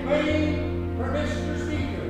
Wayne for Mr. Speaker.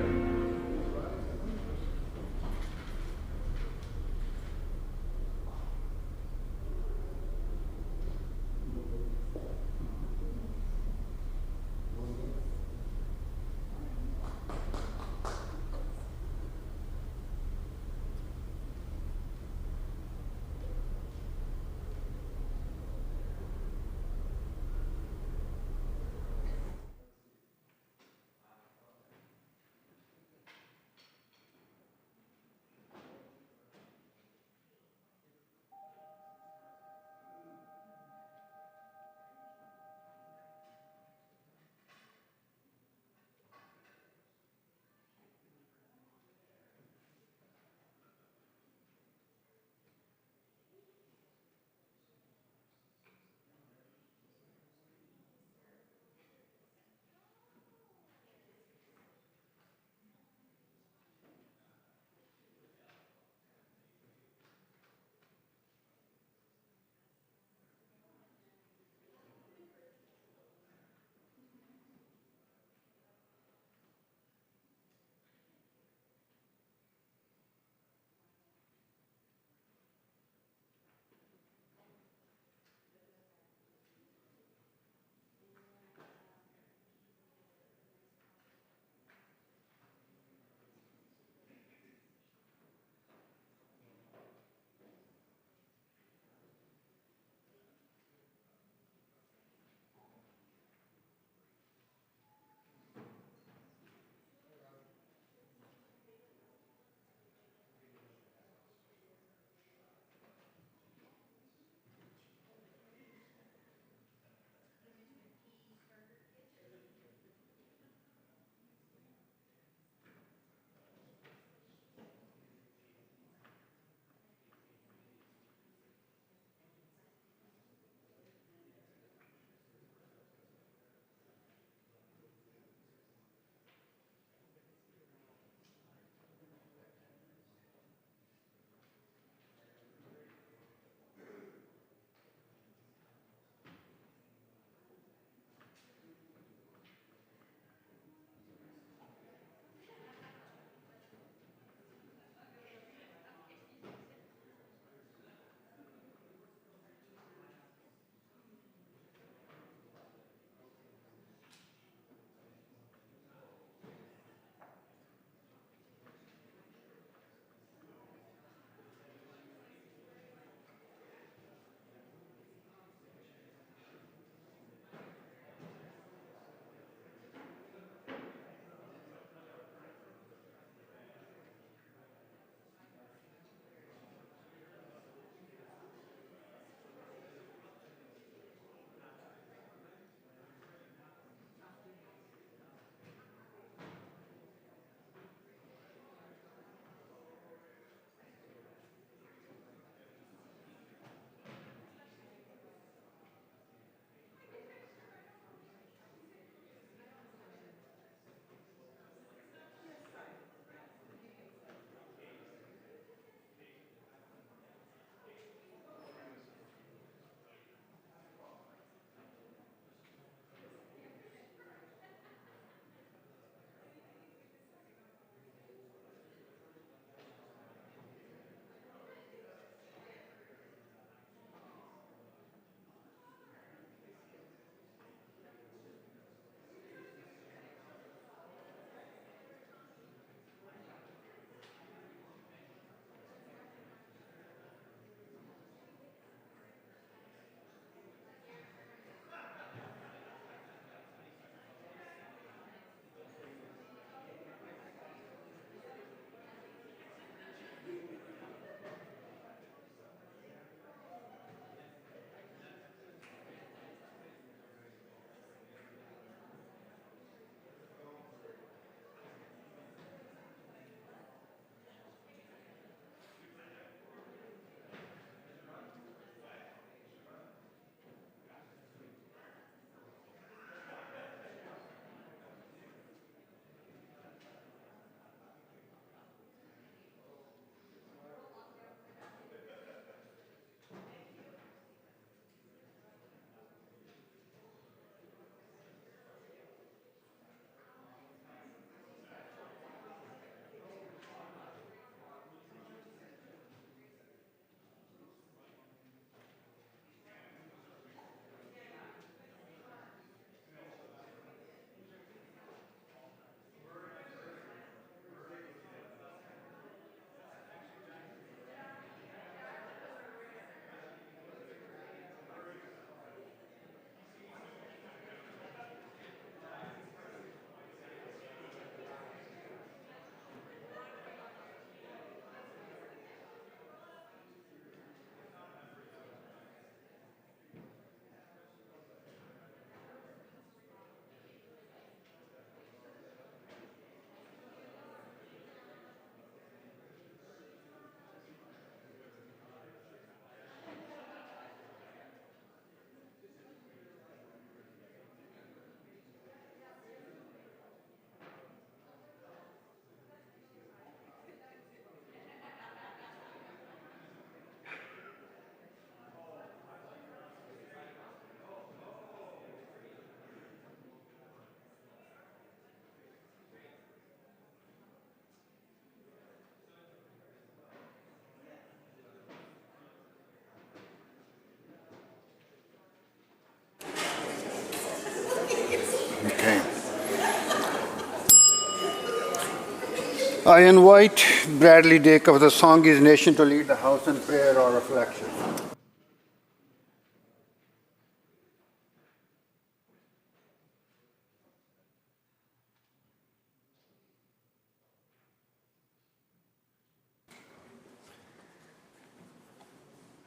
I invite Bradley Dick of the Songhees Nation to lead the House in prayer or reflection.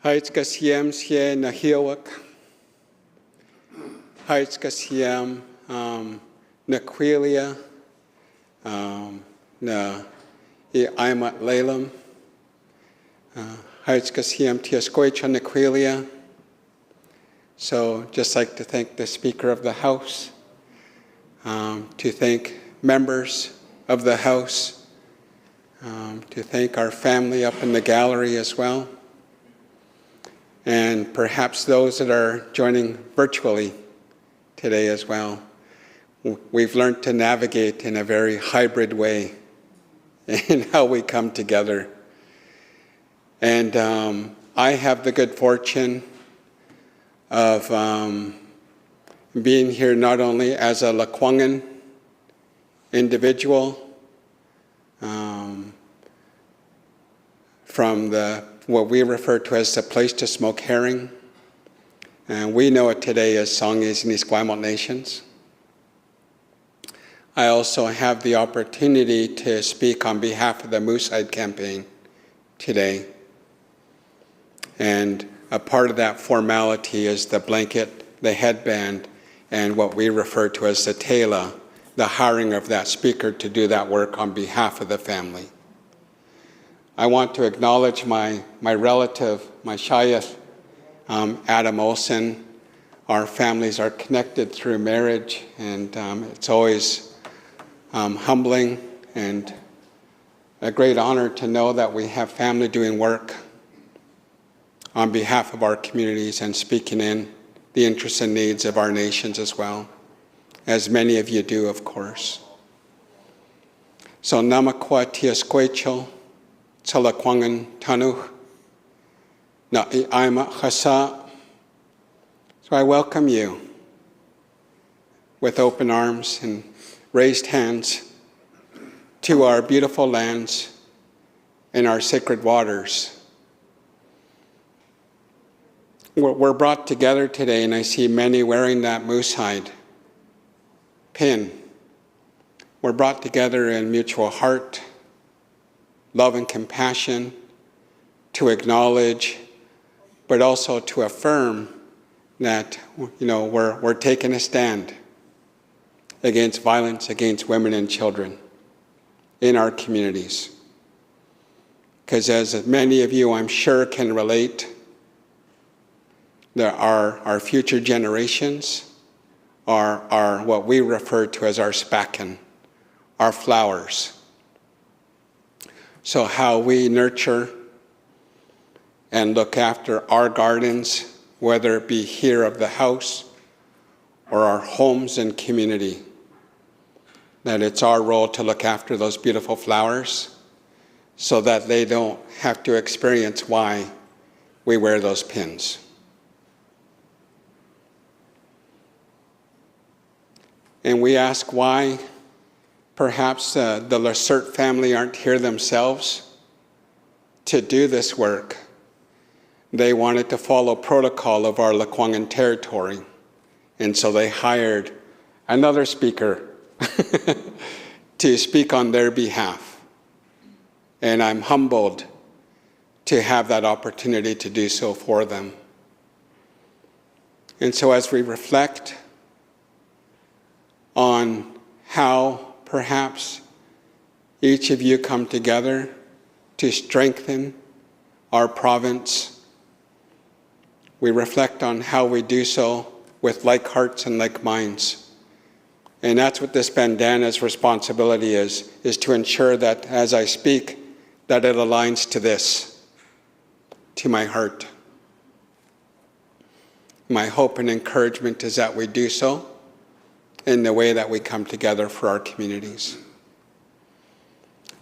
Haitz kasiem sie na hiawak. Haitz kasiem na quilia na I aimat lelam. Haitz kasiem tiascoicha na quilia. So just like to thank the Speaker of the House, to thank members of the House, to thank our family up in the gallery as well, and perhaps those that are joining virtually today as well. We've learned to navigate in a very hybrid way in how we come together. And I have the good fortune of being here not only as a Lekwungen individual from what we refer to as the place to smoke herring, and we know it today as Songhees and Esquimalt Nations. I also have the opportunity to speak on behalf of the Moosehide campaign today. And a part of that formality is the blanket, the headband, and what we refer to as the tela, the hiring of that speaker to do that work on behalf of the family. I want to acknowledge my relative, my Shayeth, Adam Olson. Our families are connected through marriage, and it's always humbling and a great honor to know that we have family doing work on behalf of our communities and speaking in the interests and needs of our nations as well, as many of you do, of course. So namakwa tiasquechel, Tzalakwangan tanuh, na i'aima chasa. So I welcome you with open arms and raised hands to our beautiful lands and our sacred waters. We're brought together today, and I see many wearing that moosehide pin. We're brought together in mutual heart, love and compassion, to acknowledge, but also to affirm that we're taking a stand against violence against women and children in our communities. Because as many of you, I'm sure, can relate, there are our future generations are what we refer to as our spaken, our flowers. So how we nurture and look after our gardens, whether it be here of the house or our homes and community, that it's our role to look after those beautiful flowers so that they don't have to experience why we wear those pins. And we ask why perhaps the Lacerte family aren't here themselves to do this work. They wanted to follow protocol of our Lekwungen territory, and so they hired another speaker to speak on their behalf. And I'm humbled to have that opportunity to do so for them. And so as we reflect on how perhaps each of you come together to strengthen our province, we reflect on how we do so with like hearts and like minds. And that's what this bandana's responsibility is to ensure that as I speak, that it aligns to this, to my heart. My hope and encouragement is that we do so in the way that we come together for our communities.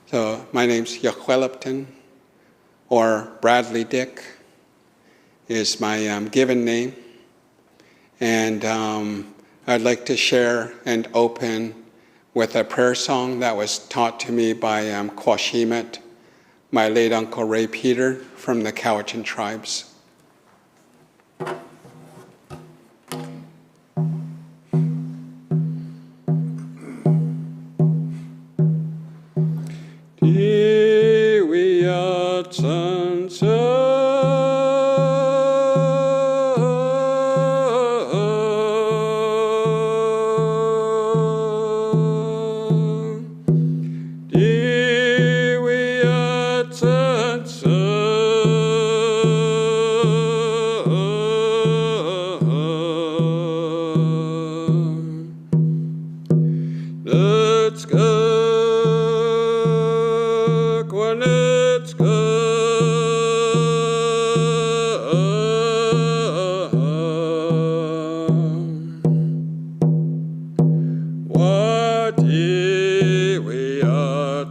So my name's Yahuelipton, or Bradley Dick is my given name. And I'd like to share and open with a prayer song that was taught to me by Kwashimet, my late Uncle Ray Peter from the Cowichan tribes. Let's go, let's go. What ye we are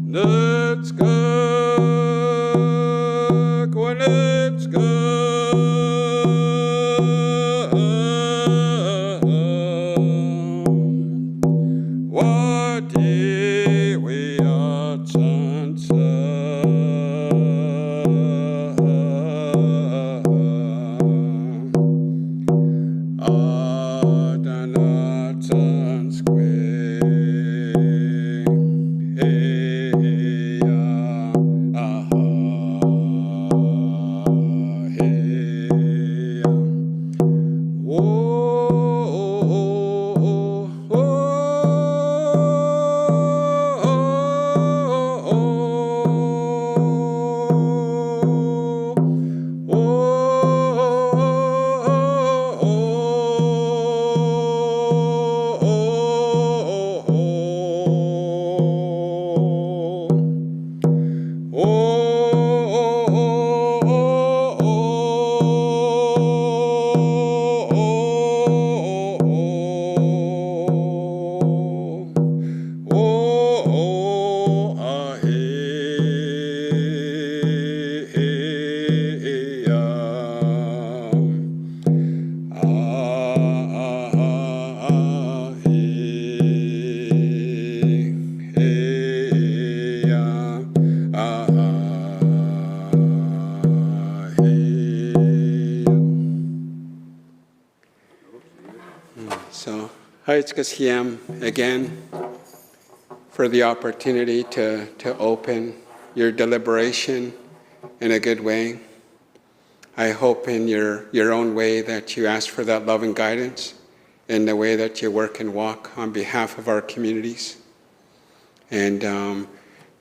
Let's go, let's go. What ye we are So, Haitzkasiem again for the opportunity to open your deliberation in a good way. I hope in your own way that you ask for that love and guidance in the way that you work and walk on behalf of our communities. And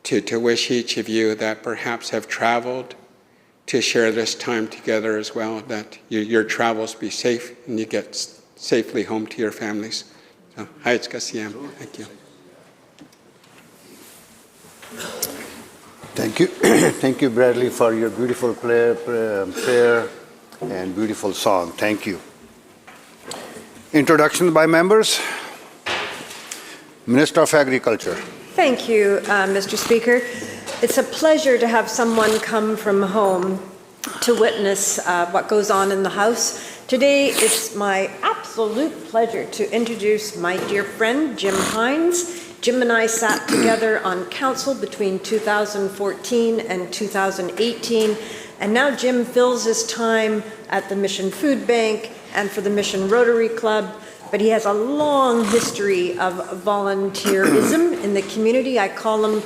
to wish each of you that perhaps have traveled to share this time together as well, that your travels be safe and you get safely home to your families. So, Haitzkasiem. Thank you. Thank you. Thank you, Bradley, for your beautiful prayer and beautiful song. Thank you. Introduction by members. Minister of Agriculture. Thank you, Mr. Speaker. It's a pleasure to have someone come from home to witness what goes on in the House. Today, it's my absolute pleasure to introduce my dear friend, Jim Hines. Jim and I sat together on council between 2014 and 2018, and now Jim fills his time at the Mission Food Bank and for the Mission Rotary Club, but he has a long history of volunteerism in the community. I call him,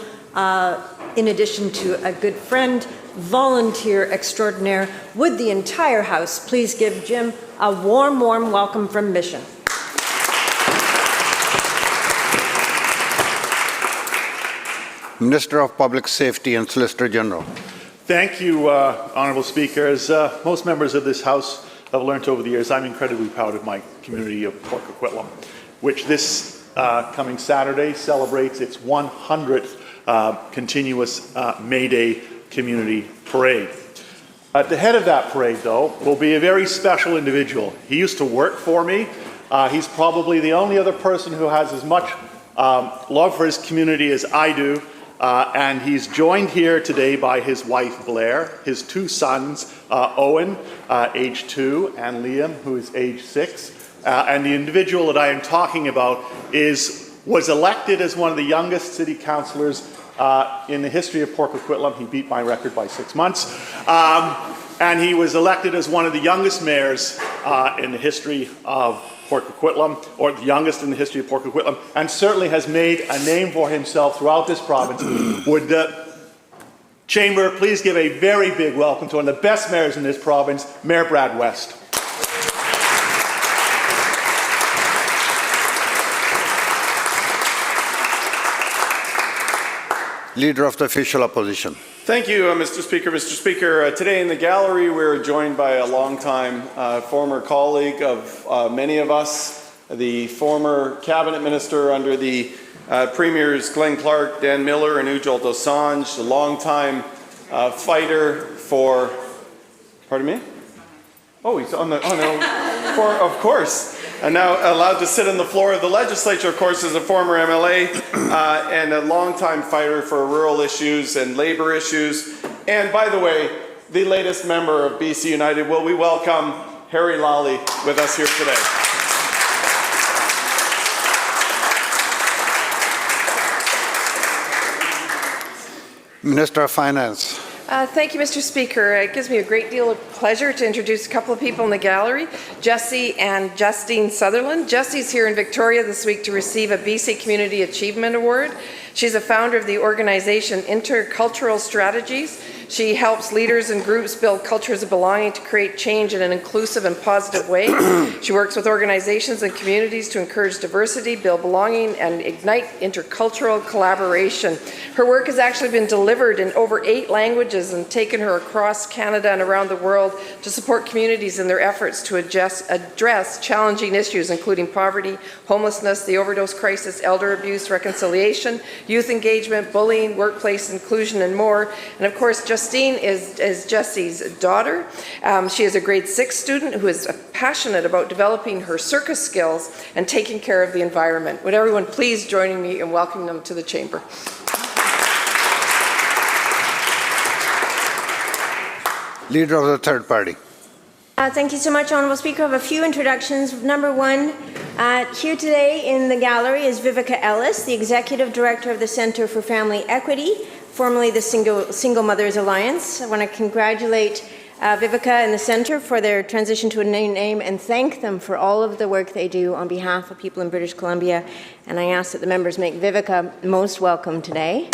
in addition to a good friend, volunteer extraordinaire. Would the entire House please give Jim a warm, warm welcome from Mission. Minister of Public Safety and Solicitor General. Thank you, Honourable Speaker. As most members of this House have learned over the years, I'm incredibly proud of my community of Port Coquitlam, which this coming Saturday celebrates its 100th continuous May Day community parade. At the head of that parade, though, will be a very special individual. He used to work for me. He's probably the only other person who has as much love for his community as I do. And he's joined here today by his wife, Blair, his two sons, Owen, age 2, and Liam, who is age 6. And the individual that I am talking about was elected as one of the youngest city councillors in the history of Port Coquitlam. He beat my record by 6 months. And he was elected as one of the youngest mayors in the history of Port Coquitlam, or the youngest in the history of Port Coquitlam, and certainly has made a name for himself throughout this province. Would the Chamber please give a very big welcome to one of the best mayors in this province, Mayor Brad West. Leader of the Official Opposition. Thank you, Mr. Speaker. Mr. Speaker, today in the gallery we're joined by a longtime former colleague of many of us, the former cabinet minister under the premiers Glenn Clark, Dan Miller, and Ujjal Dosanjh, a longtime fighter for, pardon me? Oh, he's on the, of course. And now allowed to sit on the floor of the legislature, of course, as a former MLA and a longtime fighter for rural issues and labor issues. And by the way, the latest member of BC United. Will we welcome Harry Lally with us here today? Minister of Finance. Thank you, Mr. Speaker. It gives me a great deal of pleasure to introduce a couple of people in the gallery, Jessie and Justine Sutherland. Jessie's here in Victoria this week to receive a BC Community Achievement Award. She's a founder of the organization Intercultural Strategies. She helps leaders and groups build cultures of belonging to create change in an inclusive and positive way. She works with organizations and communities to encourage diversity, build belonging, and ignite intercultural collaboration. Her work has actually been delivered in over 8 languages and taken her across Canada and around the world to support communities in their efforts to address challenging issues, including poverty, homelessness, the overdose crisis, elder abuse, reconciliation, youth engagement, bullying, workplace inclusion, and more. And of course, Justine is Jessie's daughter. She is a grade 6 student who is passionate about developing her circus skills and taking care of the environment. Would everyone please join me in welcoming them to the chamber? Leader of the Third Party. Thank you so much, Honourable Speaker. I have a few introductions. Number one, here today in the gallery is Vivica Ellis, the Executive Director of the Centre for Family Equity, formerly the Single Mothers Alliance. I want to congratulate Vivica and the Centre for their transition to a new name and thank them for all of the work they do on behalf of people in British Columbia. And I ask that the members make Vivica most welcome today.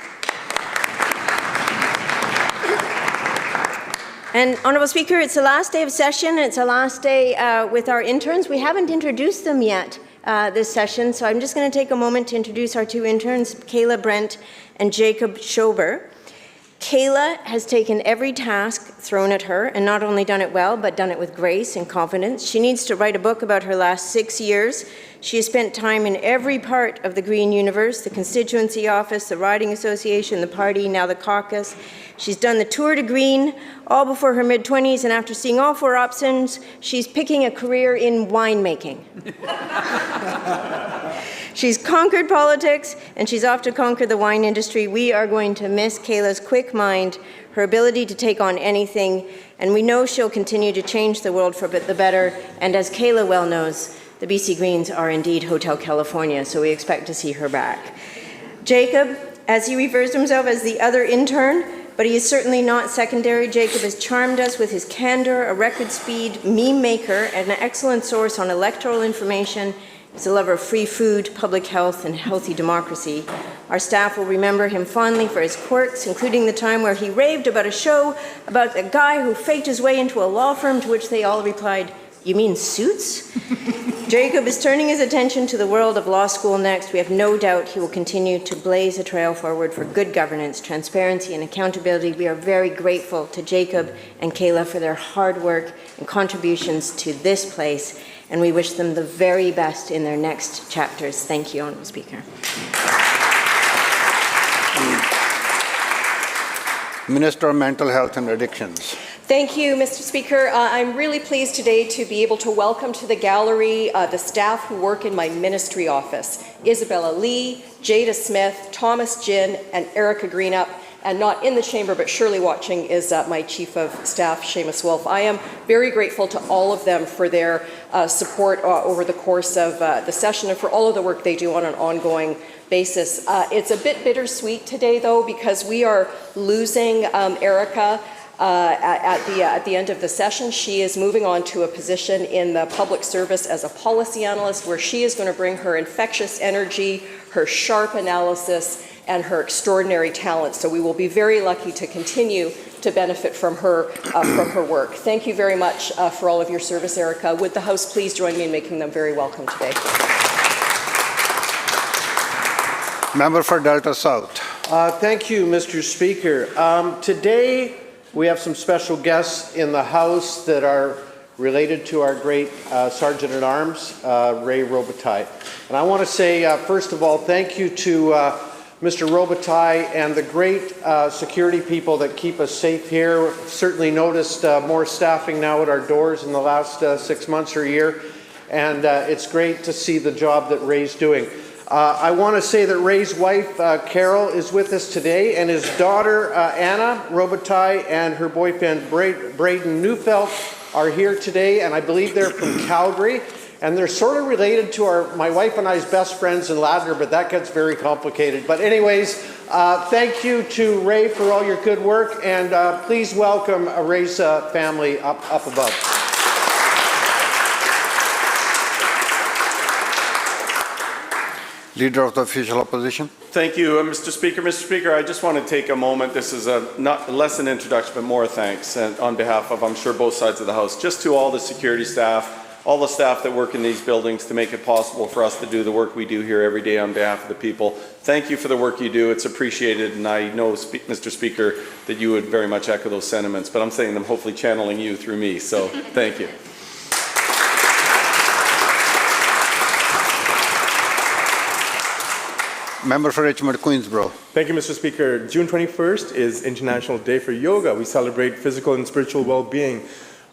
And Honourable Speaker, it's the last day of session. It's the last day with our interns. We haven't introduced them yet this session, so I'm just going to take a moment to introduce our 2 interns, Kayla Brent and Jacob Schober. Kayla has taken every task thrown at her and not only done it well, but done it with grace and confidence. She needs to write a book about her last 6 years. She has spent time in every part of the Green universe, the constituency office, the riding association, the party, now the caucus. She's done the Tour de Green, all before her mid-20s, and after seeing all 4 options, she's picking a career in winemaking. She's conquered politics, and she's off to conquer the wine industry. We are going to miss Kayla's quick mind, her ability to take on anything, and we know she'll continue to change the world for the better. And as Kayla well knows, the BC Greens are indeed Hotel California, so we expect to see her back. Jacob, as he refers to himself as the other intern, but he is certainly not secondary. Jacob has charmed us with his candor, a record speed meme maker, and an excellent source on electoral information. He's a lover of free food, public health, and healthy democracy. Our staff will remember him fondly for his quirks, including the time where he raved about a show about a guy who faked his way into a law firm, to which they all replied, "You mean Suits?" Jacob is turning his attention to the world of law school next. We have no doubt he will continue to blaze a trail forward for good governance, transparency, and accountability. We are very grateful to Jacob and Kayla for their hard work and contributions to this place, and we wish them the very best in their next chapters. Thank you, Honourable Speaker. Minister of Mental Health and Addictions. Thank you, Mr. Speaker. I'm really pleased today to be able to welcome to the gallery the staff who work in my ministry office. Isabella Lee, Jada Smith, Thomas Jin, and Erica Greenup. And not in the chamber, but surely watching, is my Chief of Staff, Seamus Wolf. I am very grateful to all of them for their support over the course of the session and for all of the work they do on an ongoing basis. It's a bit bittersweet today, though, because we are losing Erica at the end of the session. She is moving on to a position in the public service as a policy analyst, where she is going to bring her infectious energy, her sharp analysis, and her extraordinary talent. So we will be very lucky to continue to benefit from her work. Thank you very much for all of your service, Erica. Would the House please join me in making them very welcome today? Member for Delta South. Thank you, Mr. Speaker. Today we have some special guests in the House that are related to our great Sergeant-at-Arms, Ray Robitaille. And I want to say, first of all, thank you to Mr. Robitaille and the great security people that keep us safe here. Certainly noticed more staffing now at our doors in the last 6 months or a year, and it's great to see the job that Ray's doing. I want to say that Ray's wife, Carol, is with us today, and his daughter, Anna Robitaille, and her boyfriend, Braden Neufeld, are here today, and I believe they're from Calgary. And they're sort of related to my wife and I's best friends in Ladner, but that gets very complicated. But anyways, thank you to Ray for all your good work, and please welcome Ray's family up above. Leader of the Official Opposition. Thank you, Mr. Speaker. Mr. Speaker, I just want to take a moment. This is not less an introduction, but more thanks on behalf of, I'm sure, both sides of the House, just to all the security staff, all the staff that work in these buildings to make it possible for us to do the work we do here every day on behalf of the people. Thank you for the work you do. It's appreciated, and I know, Mr. Speaker, that you would very much echo those sentiments, but I'm saying them hopefully channeling you through me, so thank you. Member for Richmond Queensborough. Thank you, Mr. Speaker. June 21st is International Day for Yoga. We celebrate physical and spiritual well-being.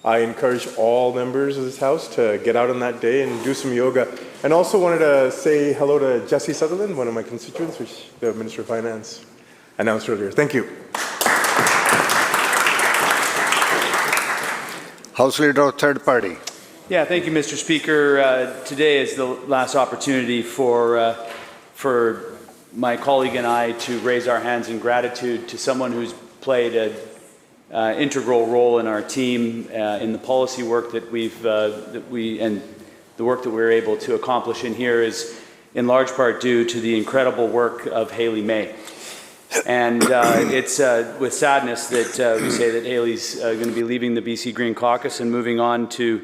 I encourage all members of this House to get out on that day and do some yoga. And also wanted to say hello to Jesse Sutherland, one of my constituents, which the Minister of Finance announced earlier. Thank you. House Leader of Third Party. Yeah, thank you, Mr. Speaker. Today is the last opportunity for my colleague and I to raise our hands in gratitude to someone who's played an integral role in our team in the policy work that and the work that we're able to accomplish in here is in large part due to the incredible work of Haley May. And it's with sadness that we say that Haley's going to be leaving the BC Green Caucus and moving on to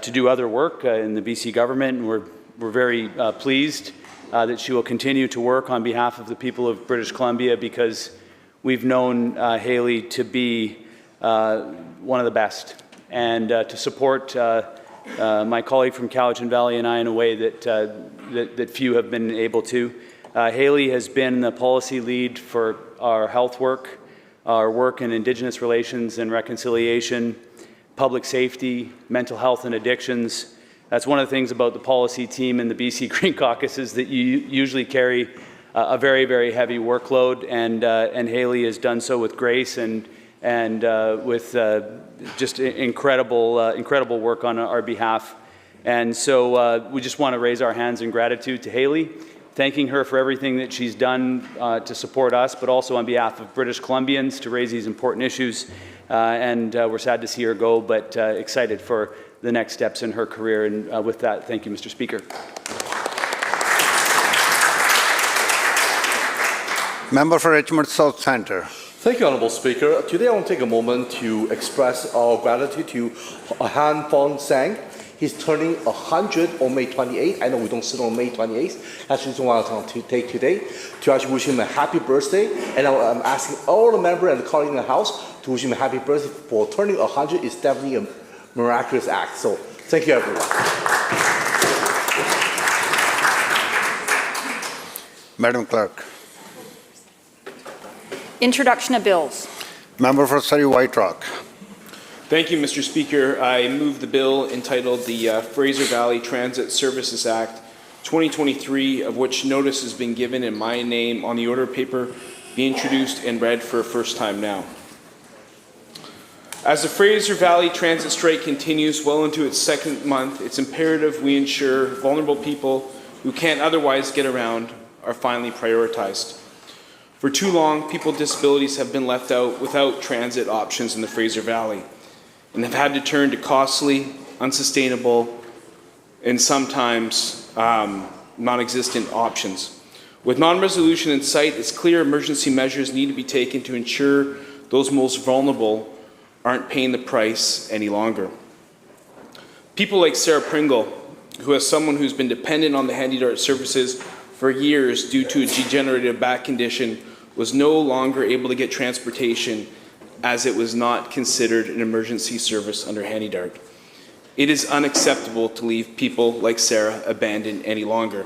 do other work in the BC government. And we're very pleased that she will continue to work on behalf of the people of British Columbia, because we've known Haley to be one of the best, and to support my colleague from Cowichan Valley and I in a way that few have been able to. Haley has been the policy lead for our health work, our work in Indigenous relations and reconciliation, public safety, mental health and addictions. That's one of the things about the policy team in the BC Green Caucus is that you usually carry a very, very heavy workload, and Haley has done so with grace and with just incredible work on our behalf. And so we just want to raise our hands in gratitude to Haley, thanking her for everything that she's done to support us, but also on behalf of British Columbians to raise these important issues. And we're sad to see her go, but excited for the next steps in her career. And with that, thank you, Mr. Speaker. Member for Richmond South Centre. Thank you, Honourable Speaker. Today I want to take a moment to express our gratitude to Han Fong Sang. He's turning 100 on May 28th. I know we don't sit on May 28th. I just want to take today to actually wish him a happy birthday. And I'm asking all the members and the colleagues in the House to wish him a happy birthday. For turning 100 is definitely a miraculous act. So thank you, everyone. Madam Clerk. Introduction of bills. Member for Surrey White Rock. Thank you, Mr. Speaker. I move the bill entitled the Fraser Valley Transit Services Act 2023, of which notice has been given in my name on the order paper, be introduced and read for a first time now. As the Fraser Valley Transit strike continues well into its second month, it's imperative we ensure vulnerable people who can't otherwise get around are finally prioritized. For too long, people with disabilities have been left out without transit options in the Fraser Valley and have had to turn to costly, unsustainable, and sometimes non-existent options. With non-resolution in sight, it's clear emergency measures need to be taken to ensure those most vulnerable aren't paying the price any longer. People like Sarah Pringle, who has someone who's been dependent on the Handy-Dart services for years due to a degenerative back condition, was no longer able to get transportation as it was not considered an emergency service under Handy-Dart. It is unacceptable to leave people like Sarah abandoned any longer.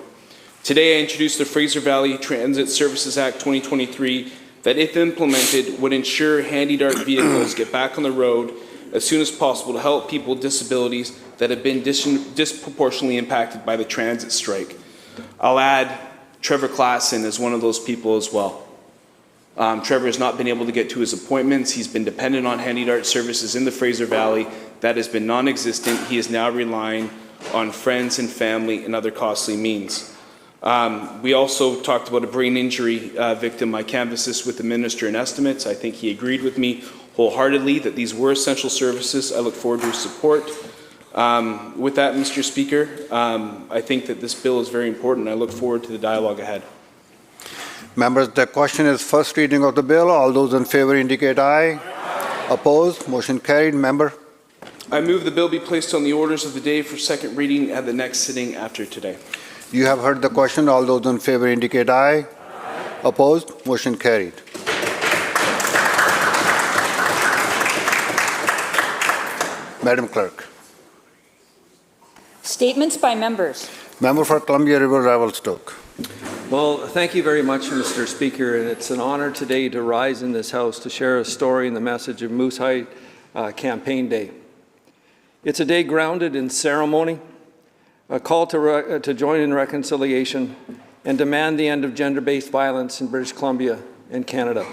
Today I introduced the Fraser Valley Transit Services Act 2023 that, if implemented, would ensure Handy-Dart vehicles get back on the road as soon as possible to help people with disabilities that have been disproportionately impacted by the transit strike. I'll add Trevor Klassen as one of those people as well. Trevor has not been able to get to his appointments. He's been dependent on Handy-Dart services in the Fraser Valley. That has been non-existent. He is now relying on friends and family and other costly means. We also talked about a brain injury victim. I canvassed this with the Minister in estimates. I think he agreed with me wholeheartedly that these were essential services. I look forward to his support. With that, Mr. Speaker, I think that this bill is very important. I look forward to the dialogue ahead. Members, the question is first reading of the bill. All those in favor indicate aye. Opposed? Motion carried. Member. I move the bill be placed on the orders of the day for second reading at the next sitting after today. You have heard the question. All those in favor indicate aye. Opposed? Motion carried. Madam Clerk. Statements by members. Member for Columbia River Revelstoke. Well, thank you very much, Mr. Speaker, and it's an honor today to rise in this House to share a story and the message of Moose High Campaign Day. It's a day grounded in ceremony, a call to join in reconciliation and demand the end of gender-based violence in British Columbia and Canada.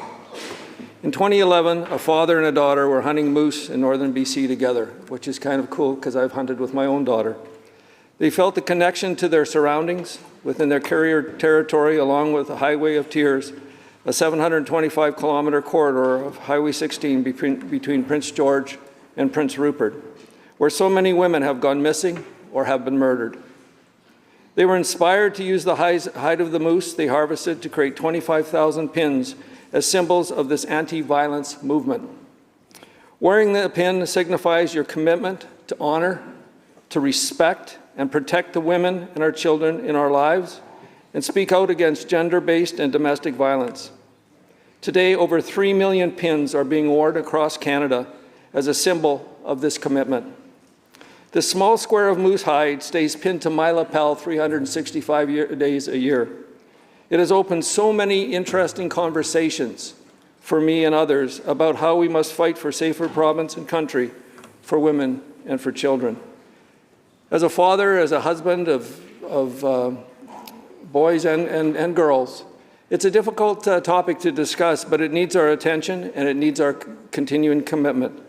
In 2011, a father and a daughter were hunting moose in northern BC together, which is kind of cool because I've hunted with my own daughter. They felt the connection to their surroundings within their carrier territory, along with the Highway of Tears, a 725-kilometer corridor of Highway 16 between Prince George and Prince Rupert, where so many women have gone missing or have been murdered. They were inspired to use the hide of the moose they harvested to create 25,000 pins as symbols of this anti-violence movement. Wearing the pin signifies your commitment to honor, to respect, and protect the women and our children in our lives, and speak out against gender-based and domestic violence. Today, over 3 million pins are being worn across Canada as a symbol of this commitment. This small square of moose hide stays pinned to my lapel 365 days a year. It has opened so many interesting conversations for me and others about how we must fight for safer province and country for women and for children. As a father, as a husband of boys and girls, it's a difficult topic to discuss, but it needs our attention and it needs our continuing commitment.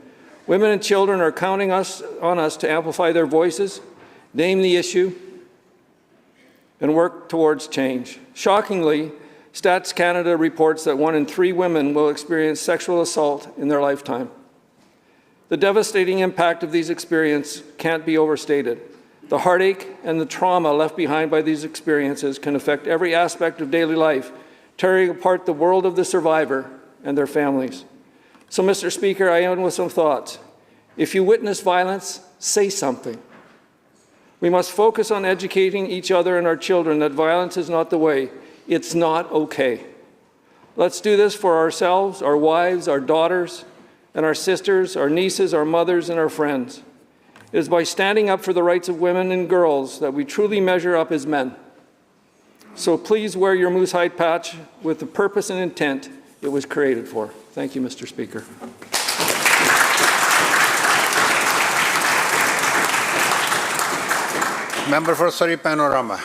Women and children are counting on us to amplify their voices, name the issue, and work towards change. Shockingly, Stats Canada reports that 1 in 3 women will experience sexual assault in their lifetime. The devastating impact of these experiences can't be overstated. The heartache and the trauma left behind by these experiences can affect every aspect of daily life, tearing apart the world of the survivor and their families. So, Mr. Speaker, I end with some thoughts. If you witness violence, say something. We must focus on educating each other and our children that violence is not the way. It's not okay. Let's do this for ourselves, our wives, our daughters, and our sisters, our nieces, our mothers, and our friends. It is by standing up for the rights of women and girls that we truly measure up as men. So please wear your moose hide patch with the purpose and intent it was created for. Thank you, Mr. Speaker. Member for Surrey Panorama.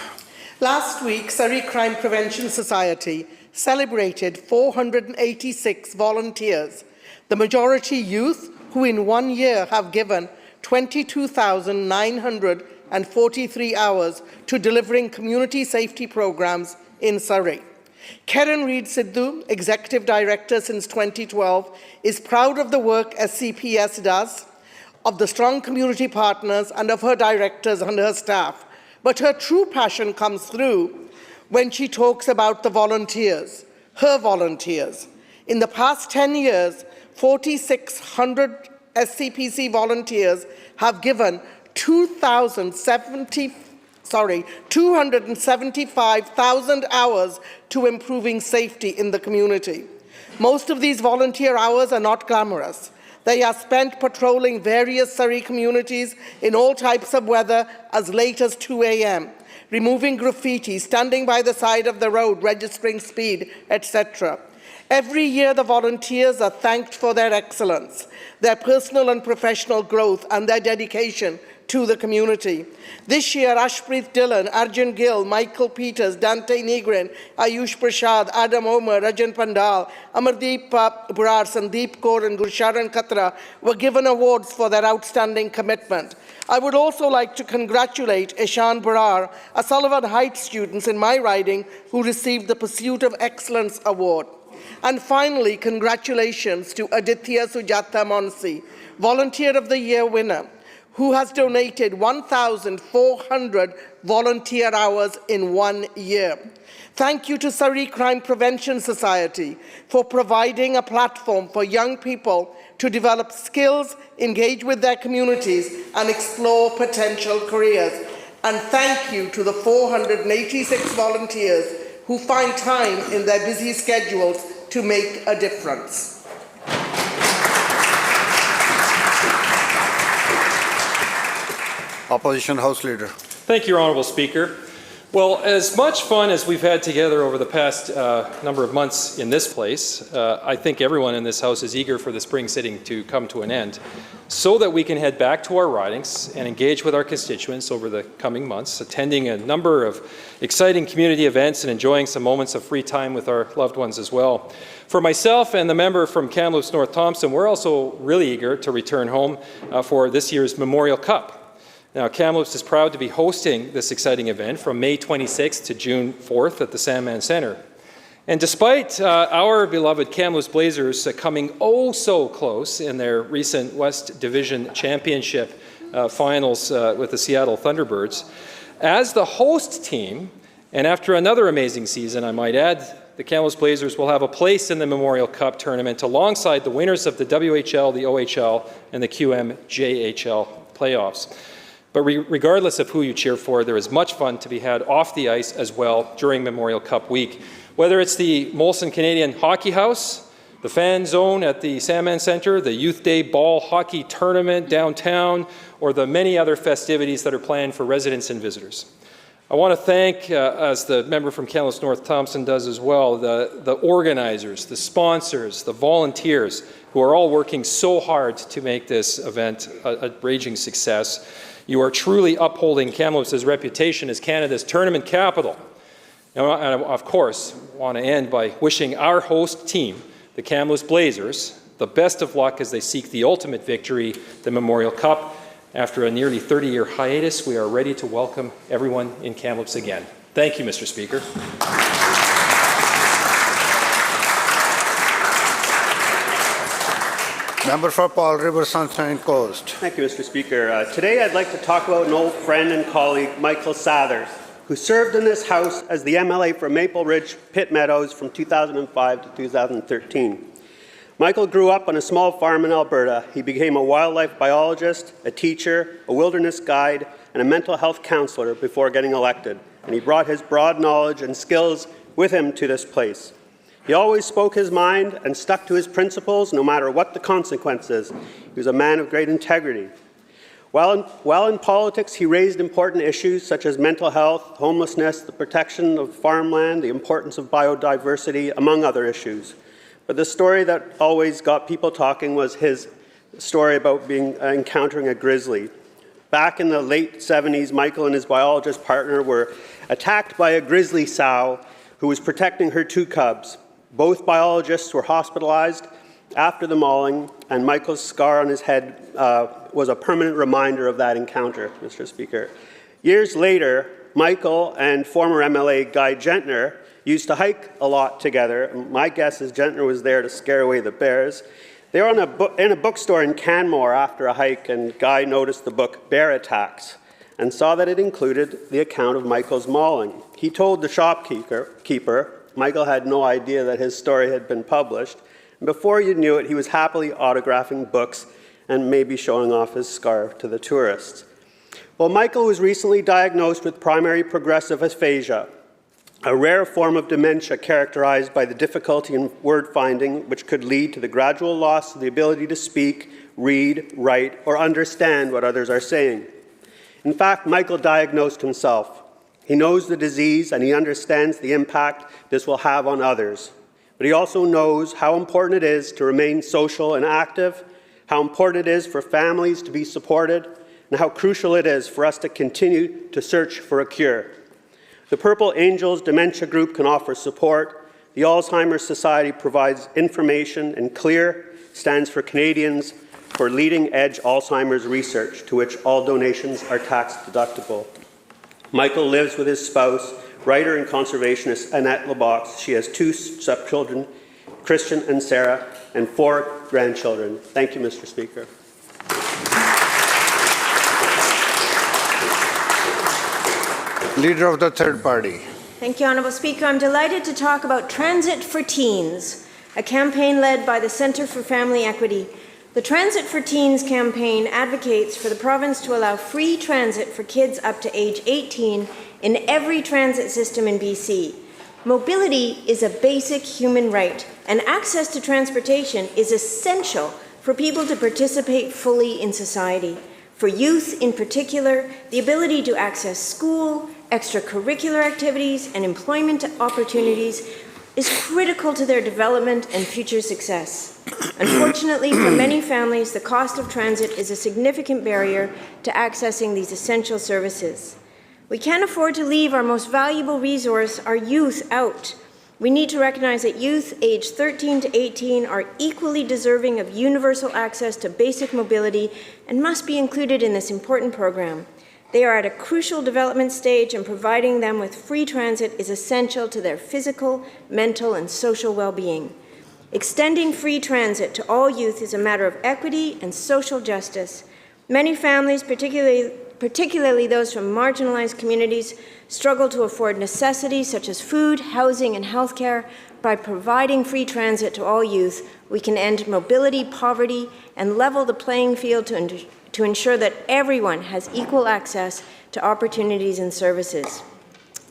Last week, Surrey Crime Prevention Society celebrated 486 volunteers, the majority youth who in 1 year have given 22,943 hours to delivering community safety programs in Surrey. Karen Reid Sidhu, Executive Director since 2012, is proud of the work SCPS does, of the strong community partners and of her directors and her staff. But her true passion comes through when she talks about the volunteers, her volunteers. In the past 10 years, 4,600 SCPC volunteers have given 275,000 hours to improving safety in the community. Most of these volunteer hours are not glamorous. They are spent patrolling various Surrey communities in all types of weather as late as 2 a.m., removing graffiti, standing by the side of the road, registering speed, etc. Every year, the volunteers are thanked for their excellence, their personal and professional growth, and their dedication to the community. This year, Ashpreet Dillon, Arjun Gill, Michael Peters, Dante Nigrin, Ayush Prasad, Adam Omer, Rajan Pandal, Amardeep Brar, Sandeep Kaur, and Gursharan Katra were given awards for their outstanding commitment. I would also like to congratulate Ishan Brar, a Sullivan Heights student in my riding, who received the Pursuit of Excellence Award. And finally, congratulations to Aditya Sujata Monsi, Volunteer of the Year winner, who has donated 1,400 volunteer hours in 1 year. Thank you to Surrey Crime Prevention Society for providing a platform for young people to develop skills, engage with their communities, and explore potential careers. And thank you to the 486 volunteers who find time in their busy schedules to make a difference. Opposition House Leader. Thank you, Honourable Speaker. Well, as much fun as we've had together over the past number of months in this place, I think everyone in this House is eager for the spring sitting to come to an end so that we can head back to our ridings and engage with our constituents over the coming months, attending a number of exciting community events and enjoying some moments of free time with our loved ones as well. For myself and the member from Kamloops North Thompson, we're also really eager to return home for this year's Memorial Cup. Now, Kamloops is proud to be hosting this exciting event from May 26th to June 4th at the Sandman Centre. And despite our beloved Kamloops Blazers coming oh so close in their recent West Division Championship finals with the Seattle Thunderbirds, as the host team, and after another amazing season, I might add, the Kamloops Blazers will have a place in the Memorial Cup tournament alongside the winners of the WHL, the OHL, and the QMJHL playoffs. But regardless of who you cheer for, there is much fun to be had off the ice as well during Memorial Cup week. Whether it's the Molson Canadian Hockey House, the fan zone at the Sandman Centre, the Youth Day Ball Hockey Tournament downtown, or the many other festivities that are planned for residents and visitors. I want to thank, as the member from Kamloops North Thompson does as well, the organizers, the sponsors, the volunteers who are all working so hard to make this event a raging success. You are truly upholding Kamloops' reputation as Canada's tournament capital. And I, of course, want to end by wishing our host team, the Kamloops Blazers, the best of luck as they seek the ultimate victory, the Memorial Cup. After a nearly 30-year hiatus, we are ready to welcome everyone in Kamloops again. Thank you, Mr. Speaker. Member for Paul River Sunshine Coast. Thank you, Mr. Speaker. Today I'd like to talk about an old friend and colleague, Michael Sathers, who served in this House as the MLA for Maple Ridge Pitt Meadows from 2005 to 2013. Michael grew up on a small farm in Alberta. He became a wildlife biologist, a teacher, a wilderness guide, and a mental health counselor before getting elected, and he brought his broad knowledge and skills with him to this place. He always spoke his mind and stuck to his principles no matter what the consequences. He was a man of great integrity. While in politics, he raised important issues such as mental health, homelessness, the protection of farmland, the importance of biodiversity, among other issues. But the story that always got people talking was his story about encountering a grizzly. Back in the late 70s, Michael and his biologist partner were attacked by a grizzly sow who was protecting her 2 cubs. Both biologists were hospitalized after the mauling, and Michael's scar on his head was a permanent reminder of that encounter, Mr. Speaker. Years later, Michael and former MLA Guy Gentner used to hike a lot together. My guess is Gentner was there to scare away the bears. They were in a bookstore in Canmore after a hike, and Guy noticed the book Bear Attacks and saw that it included the account of Michael's mauling. He told the shopkeeper, Michael had no idea that his story had been published, and before you knew it, he was happily autographing books and maybe showing off his scar to the tourists. Well, Michael was recently diagnosed with primary progressive aphasia, a rare form of dementia characterized by the difficulty in word finding, which could lead to the gradual loss of the ability to speak, read, write, or understand what others are saying. In fact, Michael diagnosed himself. He knows the disease and he understands the impact this will have on others. But he also knows how important it is to remain social and active, how important it is for families to be supported, and how crucial it is for us to continue to search for a cure. The Purple Angels Dementia Group can offer support. The Alzheimer's Society provides information, and CLEAR stands for Canadians for Leading Edge Alzheimer's Research, to which all donations are tax deductible. Michael lives with his spouse, writer and conservationist Annette LeBox. She has 2 stepchildren, Christian and Sarah, and 4 grandchildren. Thank you, Mr. Speaker. Leader of the Third Party. Thank you, Honourable Speaker. I'm delighted to talk about Transit for Teens, a campaign led by the Centre for Family Equity. The Transit for Teens campaign advocates for the province to allow free transit for kids up to age 18 in every transit system in BC. Mobility is a basic human right, and access to transportation is essential for people to participate fully in society. For youth in particular, the ability to access school, extracurricular activities, and employment opportunities is critical to their development and future success. Unfortunately, for many families, the cost of transit is a significant barrier to accessing these essential services. We can't afford to leave our most valuable resource, our youth, out. We need to recognize that youth aged 13 to 18 are equally deserving of universal access to basic mobility and must be included in this important program. They are at a crucial development stage, and providing them with free transit is essential to their physical, mental, and social well-being. Extending free transit to all youth is a matter of equity and social justice. Many families, particularly those from marginalized communities, struggle to afford necessities such as food, housing, and healthcare. By providing free transit to all youth, we can end mobility, poverty, and level the playing field to ensure that everyone has equal access to opportunities and services.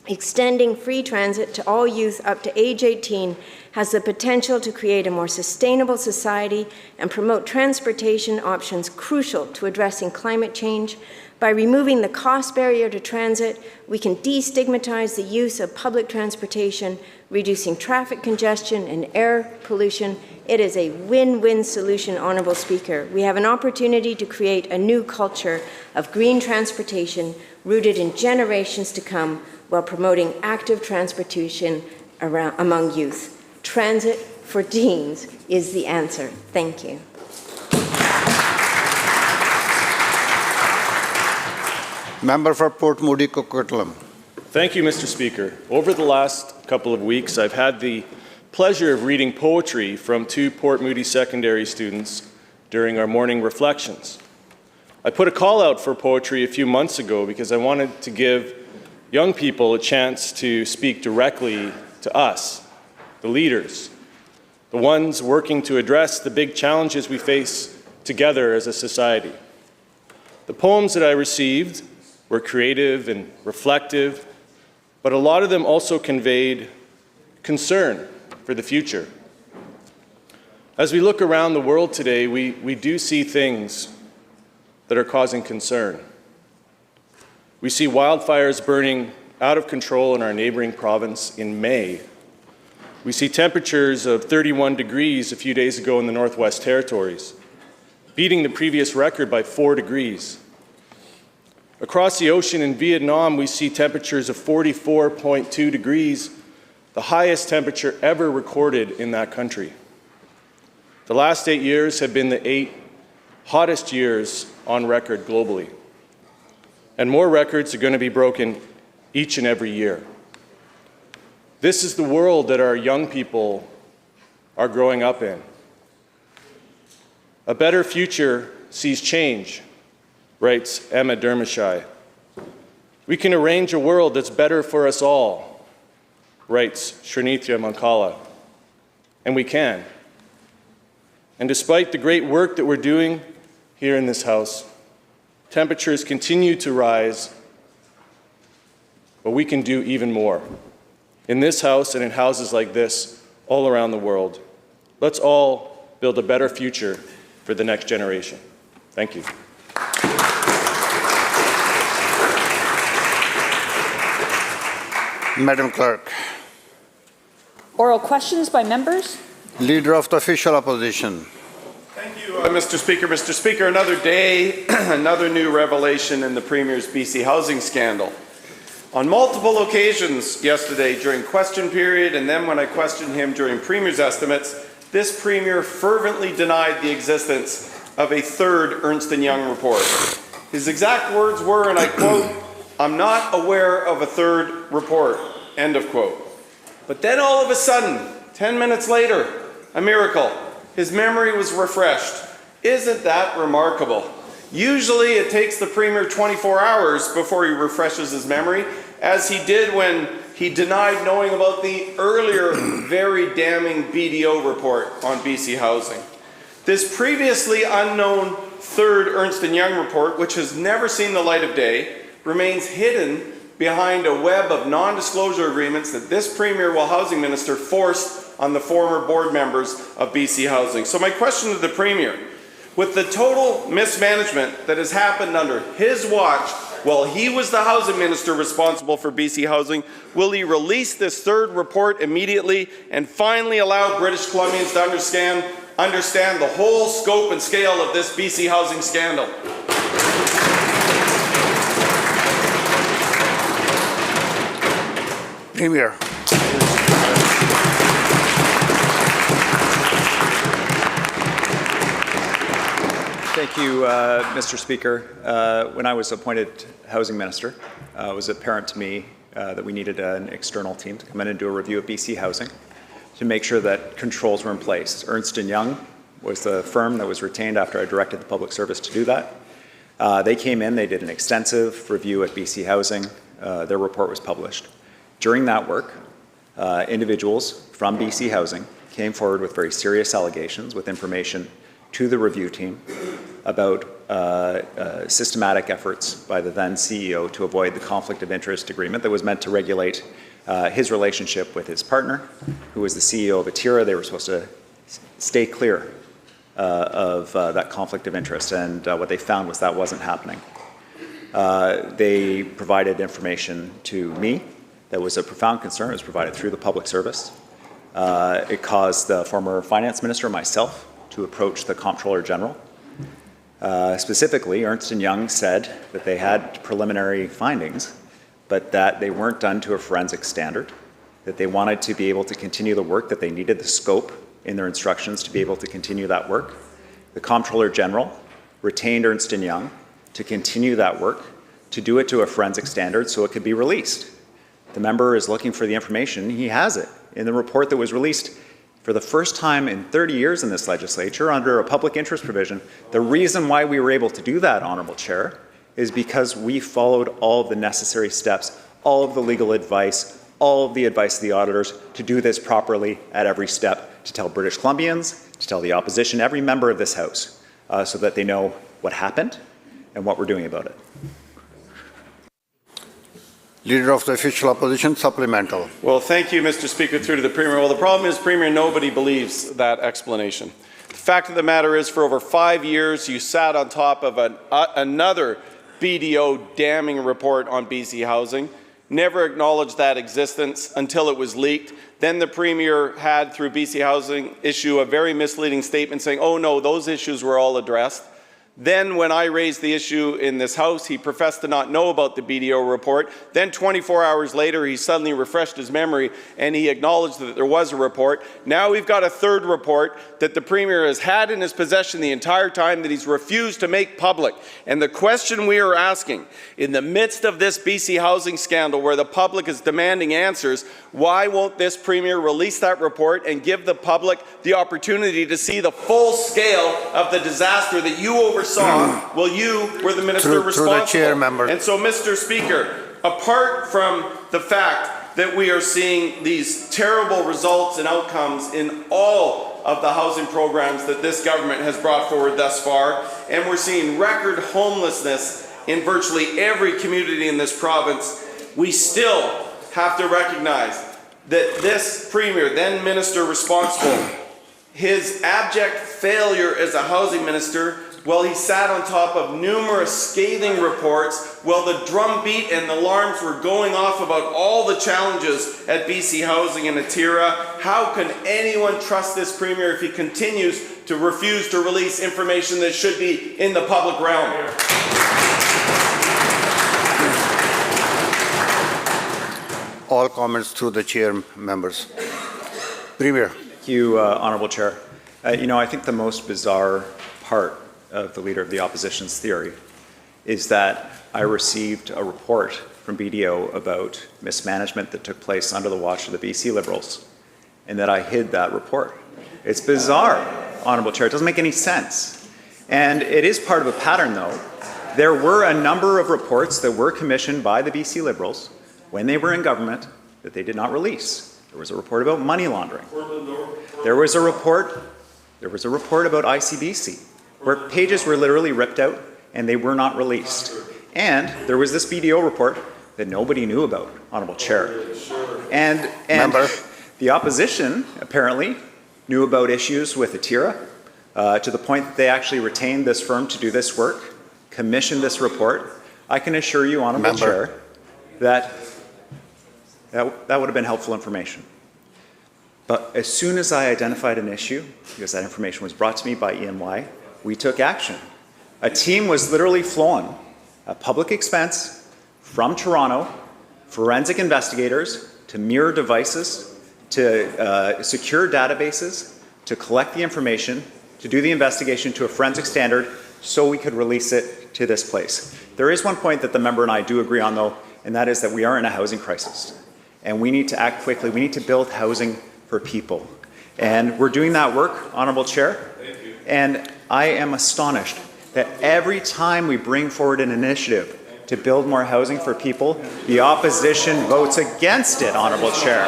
Extending free transit to all youth up to age 18 has the potential to create a more sustainable society and promote transportation options crucial to addressing climate change. By removing the cost barrier to transit, we can destigmatize the use of public transportation, reducing traffic congestion and air pollution. It is a win-win solution, Honourable Speaker. We have an opportunity to create a new culture of green transportation rooted in generations to come, while promoting active transportation among youth. Transit for teens is the answer. Thank you. Member for Port Moody Coquitlam. Thank you, Mr. Speaker. Over the last couple of weeks, I've had the pleasure of reading poetry from 2 Port Moody secondary students during our morning reflections. I put a call out for poetry a few months ago because I wanted to give young people a chance to speak directly to us, the leaders, the ones working to address the big challenges we face together as a society. The poems that I received were creative and reflective, but a lot of them also conveyed concern for the future. As we look around the world today, we do see things that are causing concern. We see wildfires burning out of control in our neighboring province in May. We see temperatures of 31 degrees a few days ago in the Northwest Territories, beating the previous record by 4 degrees. Across the ocean in Vietnam, we see temperatures of 44.2 degrees, the highest temperature ever recorded in that country. The last 8 years have been the 8 hottest years on record globally. And more records are going to be broken each and every year. This is the world that our young people are growing up in. A better future sees change, writes Emma Dermashai. We can arrange a world that's better for us all, writes Srinithya Mankala. And we can. And despite the great work that we're doing here in this House, temperatures continue to rise, but we can do even more. In this House and in houses like this all around the world, let's all build a better future for the next generation. Thank you. Madam Clerk. Oral questions by members. Leader of the Official Opposition. Thank you, Mr. Speaker. Mr. Speaker, another day, another new revelation in the Premier's BC housing scandal. On multiple occasions yesterday during question period and then when I questioned him during Premier's estimates, this Premier fervently denied the existence of a third Ernst & Young report. His exact words were, and I quote, "I'm not aware of a third report," end of quote. But then all of a sudden, 10 minutes later, a miracle. His memory was refreshed. Isn't that remarkable? Usually it takes the Premier 24 hours before he refreshes his memory, as he did when he denied knowing about the earlier very damning BDO report on BC housing. This previously unknown third Ernst & Young report, which has never seen the light of day, remains hidden behind a web of non-disclosure agreements that this Premier, while Housing Minister, forced on the former board members of BC Housing. So my question to the Premier, with the total mismanagement that has happened under his watch while he was the Housing Minister responsible for BC Housing, will he release this third report immediately and finally allow British Columbians to understand the whole scope and scale of this BC housing scandal? Premier. Thank you, Mr. Speaker. When I was appointed Housing Minister, it was apparent to me that we needed an external team to come in and do a review of BC Housing to make sure that controls were in place. Ernst & Young was the firm that was retained after I directed the Public Service to do that. They came in, they did an extensive review at BC Housing. Their report was published. During that work, individuals from BC Housing came forward with very serious allegations with information to the review team about systematic efforts by the then CEO to avoid the conflict of interest agreement that was meant to regulate his relationship with his partner, who was the CEO of Atira. They were supposed to stay clear of that conflict of interest, and what they found was that wasn't happening. They provided information to me that was a profound concern. It was provided through the public service. It caused the former finance minister, myself, to approach the Comptroller General. Specifically, Ernst & Young said that they had preliminary findings, but that they weren't done to a forensic standard, that they wanted to be able to continue the work, that they needed the scope in their instructions to be able to continue that work. The Comptroller General retained Ernst & Young to continue that work, to do it to a forensic standard so it could be released. The member is looking for the information. He has it in the report that was released for the first time in 30 years in this legislature under a public interest provision. The reason why we were able to do that, Honourable Chair, is because we followed all of the necessary steps, all of the legal advice, all of the advice of the auditors to do this properly at every step, to tell British Columbians, to tell the opposition, every member of this House, so that they know what happened and what we're doing about it. Leader of the Official Opposition, supplemental. Well, thank you, Mr. Speaker, through to the Premier. Well, the problem is, Premier, nobody believes that explanation. The fact of the matter is, for over 5 years, you sat on top of another BDO damning report on BC housing, never acknowledged that existence until it was leaked. Then the Premier had, through BC Housing, issue a very misleading statement saying, oh no, those issues were all addressed. Then when I raised the issue in this House, he professed to not know about the BDO report. Then 24 hours later, he suddenly refreshed his memory and he acknowledged that there was a report. Now we've got a third report that the Premier has had in his possession the entire time that he's refused to make public. And the question we are asking, in the midst of this BC housing scandal where the public is demanding answers, why won't this Premier release that report and give the public the opportunity to see the full scale of the disaster that you oversaw while you were the minister responsible? Through the chair, member. And so, Mr. Speaker, apart from the fact that we are seeing these terrible results and outcomes in all of the housing programs that this government has brought forward thus far, and we're seeing record homelessness in virtually every community in this province, we still have to recognize that this Premier, then Minister responsible, his abject failure as a housing minister, while he sat on top of numerous scathing reports, while the drumbeat and the alarms were going off about all the challenges at BC Housing and Atira, how can anyone trust this Premier if he continues to refuse to release information that should be in the public realm? All comments through the chair, members. Premier. Thank you, Honourable Chair. I think the most bizarre part of the Leader of the Opposition's theory is that I received a report from BDO about mismanagement that took place under the watch of the BC Liberals, and that I hid that report. It's bizarre, Honourable Chair. It doesn't make any sense. And it is part of a pattern, though. There were a number of reports that were commissioned by the BC Liberals when they were in government that they did not release. There was a report about money laundering. There was a report about ICBC, where pages were literally ripped out and they were not released. And there was this BDO report that nobody knew about, Honourable Chair. And the opposition apparently knew about issues with Atira to the point that they actually retained this firm to do this work, commissioned this report. I can assure you, Honourable Chair, that would have been helpful information. But as soon as I identified an issue, because that information was brought to me by EY, we took action. A team was literally flown at public expense from Toronto, forensic investigators, to mirror devices, to secure databases, to collect the information, to do the investigation to a forensic standard so we could release it to this place. There is one point that the member and I do agree on, though, and that is that we are in a housing crisis. And we need to act quickly. We need to build housing for people. And we're doing that work, Honourable Chair. Thank you. And I am astonished that every time we bring forward an initiative to build more housing for people, the opposition votes against it, Honourable Chair.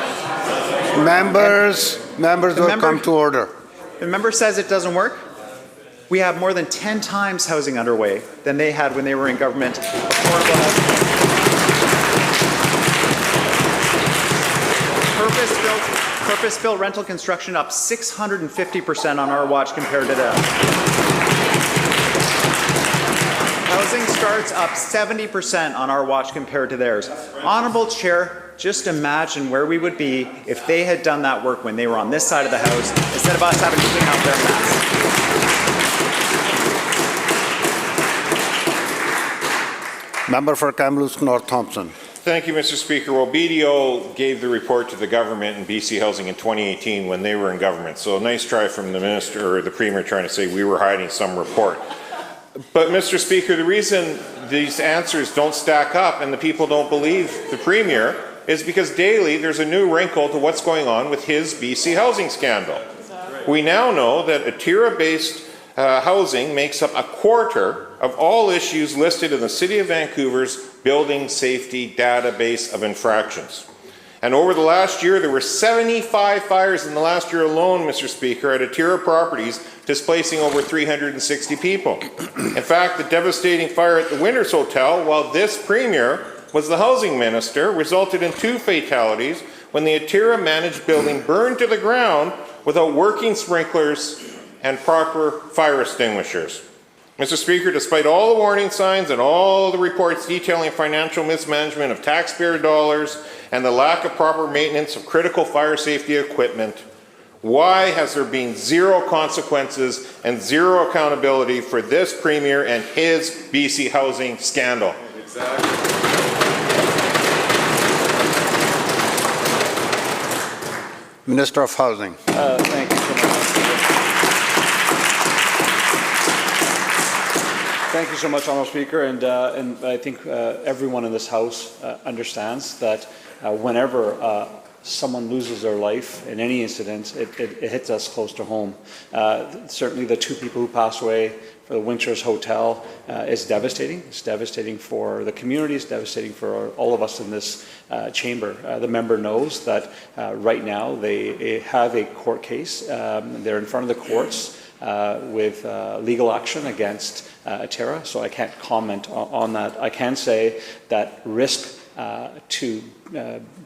Members will come to order. The member says it doesn't work. We have more than 10 times housing underway than they had when they were in government. Affordable housing. Purpose-built rental construction up 650% on our watch compared to them. Housing starts up 70% on our watch compared to theirs. Honourable Chair, just imagine where we would be if they had done that work when they were on this side of the House, instead of us having to clean up their mess. Member for Kamloops North Thompson. Thank you, Mr. Speaker. Well, BDO gave the report to the government and BC Housing in 2018 when they were in government. So a nice try from the minister or the premier trying to say we were hiding some report. But, Mr. Speaker, the reason these answers don't stack up and the people don't believe the premier is because daily there's a new wrinkle to what's going on with his BC housing scandal. We now know that Atira-based housing makes up a quarter of all issues listed in the City of Vancouver's Building Safety Database of Infractions. And over the last year, there were 75 fires in the last year alone, Mr. Speaker, at Atira properties, displacing over 360 people. In fact, the devastating fire at the Winters Hotel, while this premier was the housing minister, resulted in 2 fatalities when the Atira managed building burned to the ground without working sprinklers and proper fire extinguishers. Mr. Speaker, despite all the warning signs and all the reports detailing financial mismanagement of taxpayer dollars and the lack of proper maintenance of critical fire safety equipment, why has there been zero consequences and zero accountability for this premier and his BC housing scandal? Exactly. Minister of Housing. Thank you so much. Thank you so much, Honourable Speaker, and I think everyone in this House understands that whenever someone loses their life in any incident, it hits us close to home. Certainly the 2 people who passed away for the Winters Hotel is devastating. It's devastating for the community. It's devastating for all of us in this chamber. The member knows that right now they have a court case. They're in front of the courts with legal action against Atira, so I can't comment on that. I can say that risk due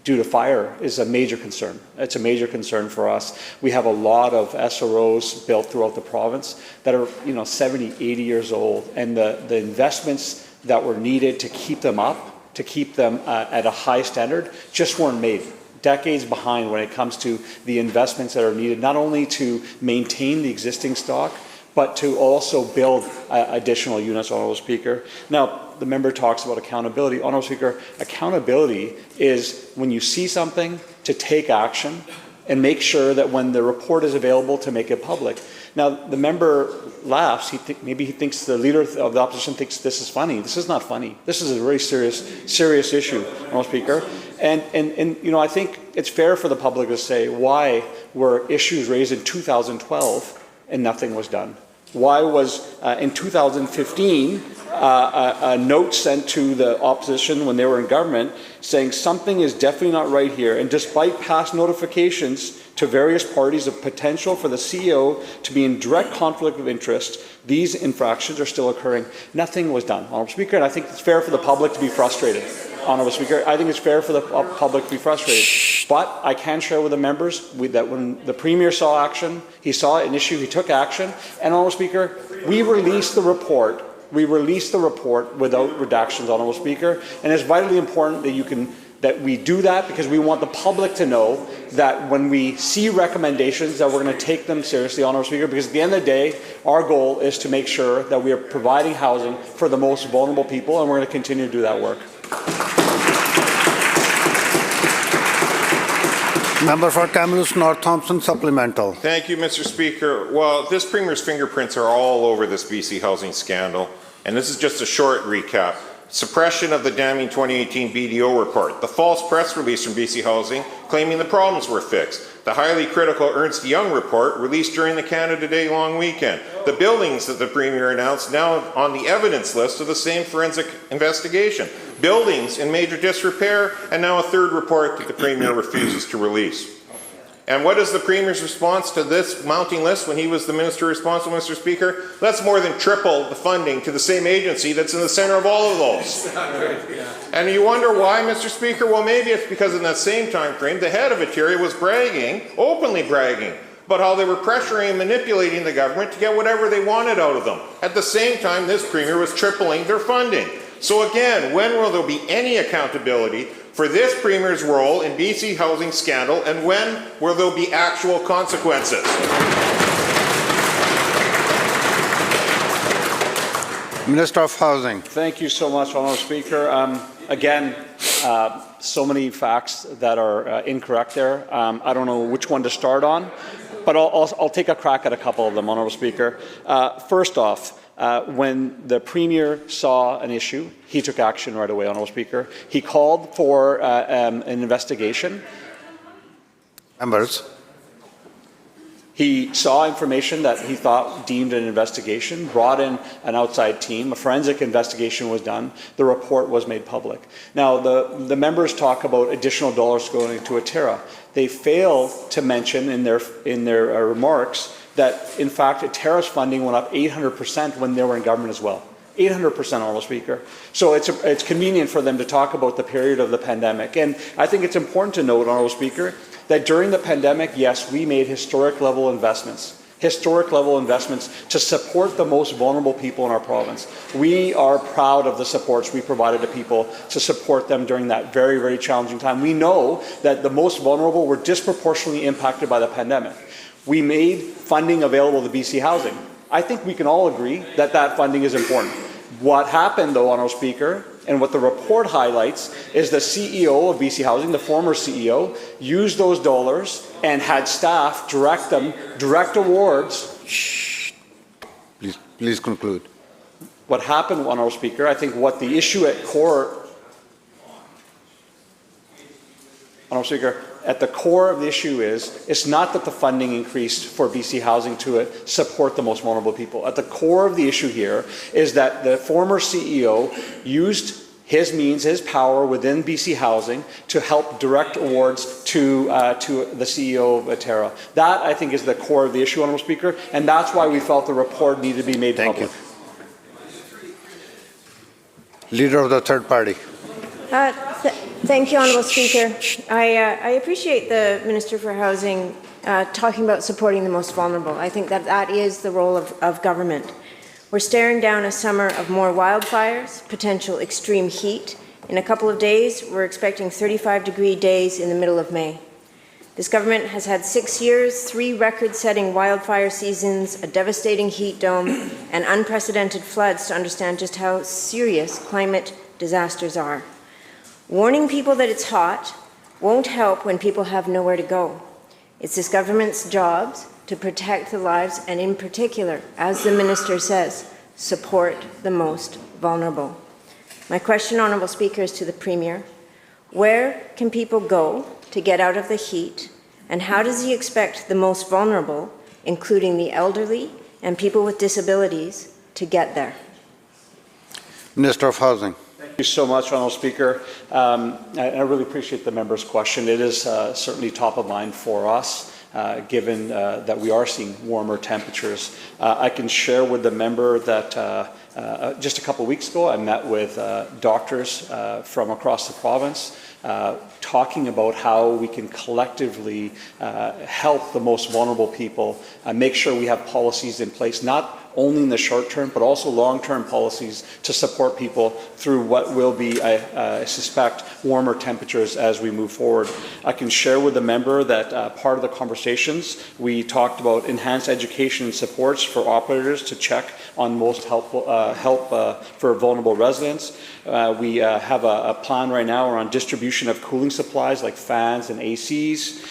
to fire is a major concern. It's a major concern for us. We have a lot of SROs built throughout the province that are 70, 80 years old, and the investments that were needed to keep them up, to keep them at a high standard, just weren't made. Decades behind when it comes to the investments that are needed, not only to maintain the existing stock, but to also build additional units, Honourable Speaker. Now, the member talks about accountability. Honourable Speaker, accountability is when you see something to take action and make sure that when the report is available to make it public. Now, the member laughs. Maybe he thinks the leader of the opposition thinks this is funny. This is not funny. This is a very serious issue, Honourable Speaker. And I think it's fair for the public to say, why were issues raised in 2012 and nothing was done? Why was in 2015 a note sent to the opposition when they were in government saying something is definitely not right here, and despite past notifications to various parties of potential for the CEO to be in direct conflict of interest, these infractions are still occurring. Nothing was done, Honourable Speaker, and I think it's fair for the public to be frustrated. Honourable Speaker, I think it's fair for the public to be frustrated. But I can share with the members that when the Premier saw action, he saw an issue, he took action, and Honourable Speaker, we released the report. We released the report without redactions, Honourable Speaker, and it's vitally important that we do that because we want the public to know that when we see recommendations that we're going to take them seriously, Honourable Speaker, because at the end of the day, our goal is to make sure that we are providing housing for the most vulnerable people, and we're going to continue to do that work. Member for Kamloops North Thompson, supplemental. Thank you, Mr. Speaker. Well, this Premier's fingerprints are all over this BC housing scandal, and this is just a short recap. Suppression of the damning 2018 BDO report, the false press release from BC Housing claiming the problems were fixed, the highly critical Ernst Young report released during the Canada Day long weekend, the buildings that the Premier announced now on the evidence list of the same forensic investigation, buildings in major disrepair, and now a third report that the Premier refuses to release. And what is the Premier's response to this mounting list when he was the minister responsible, Mr. Speaker? Let's more than triple the funding to the same agency that's in the center of all of those. And you wonder why, Mr. Speaker? Well, maybe it's because in that same time frame, the head of Ontario was bragging, openly bragging, about how they were pressuring and manipulating the government to get whatever they wanted out of them. At the same time, this Premier was tripling their funding. So again, when will there be any accountability for this Premier's role in BC housing scandal, and when will there be actual consequences? Minister of Housing. Thank you so much, Honourable Speaker. Again, so many facts that are incorrect there. I don't know which one to start on, but I'll take a crack at a couple of them, Honourable Speaker. First off, when the Premier saw an issue, he took action right away, Honourable Speaker. He called for an investigation. Members. He saw information that he thought deemed an investigation, brought in an outside team, a forensic investigation was done, the report was made public. Now, the members talk about additional dollars going to Atera. They fail to mention in their remarks that, in fact, Atera's funding went up 800% when they were in government as well. 800%, Honourable Speaker. So it's convenient for them to talk about the period of the pandemic. And I think it's important to note, Honourable Speaker, that during the pandemic, yes, we made historic level investments to support the most vulnerable people in our province. We are proud of the supports we provided to people to support them during that very, very challenging time. We know that the most vulnerable were disproportionately impacted by the pandemic. We made funding available to BC Housing. I think we can all agree that that funding is important. What happened, though, Honourable Speaker, and what the report highlights is the CEO of BC Housing, the former CEO, used those dollars and had staff direct awards. Shh. Please conclude. What happened, Honourable Speaker, I think what the issue at core, Honourable Speaker, at the core of the issue is, it's not that the funding increased for BC Housing to support the most vulnerable people. At the core of the issue here is that the former CEO used his means, his power within BC Housing to help direct awards to the CEO of Atera. That, I think, is the core of the issue, Honourable Speaker, and that's why we felt the report needed to be made public. Leader of the third party. Thank you, Honourable Speaker. I appreciate the Minister for Housing talking about supporting the most vulnerable. I think that is the role of government. We're staring down a summer of more wildfires, potential extreme heat. In a couple of days, we're expecting 35-degree days in the middle of May. This government has had 6 years, 3 record-setting wildfire seasons, a devastating heat dome, and unprecedented floods to understand just how serious climate disasters are. Warning people that it's hot won't help when people have nowhere to go. It's this government's job to protect the lives and, in particular, as the Minister says, support the most vulnerable. My question, Honourable Speaker, is to the Premier. Where can people go to get out of the heat, and how does he expect the most vulnerable, including the elderly and people with disabilities, to get there? Minister of Housing. Thank you so much, Honourable Speaker. I really appreciate the member's question. It is certainly top of mind for us, given that we are seeing warmer temperatures. I can share with the member that just a couple of weeks ago, I met with doctors from across the province, talking about how we can collectively help the most vulnerable people, make sure we have policies in place, not only in the short term, but also long-term policies to support people through what will be, I suspect, warmer temperatures as we move forward. I can share with the member that part of the conversations, we talked about enhanced education and supports for operators to check on most help for vulnerable residents. We have a plan right now around distribution of cooling supplies like fans and ACs.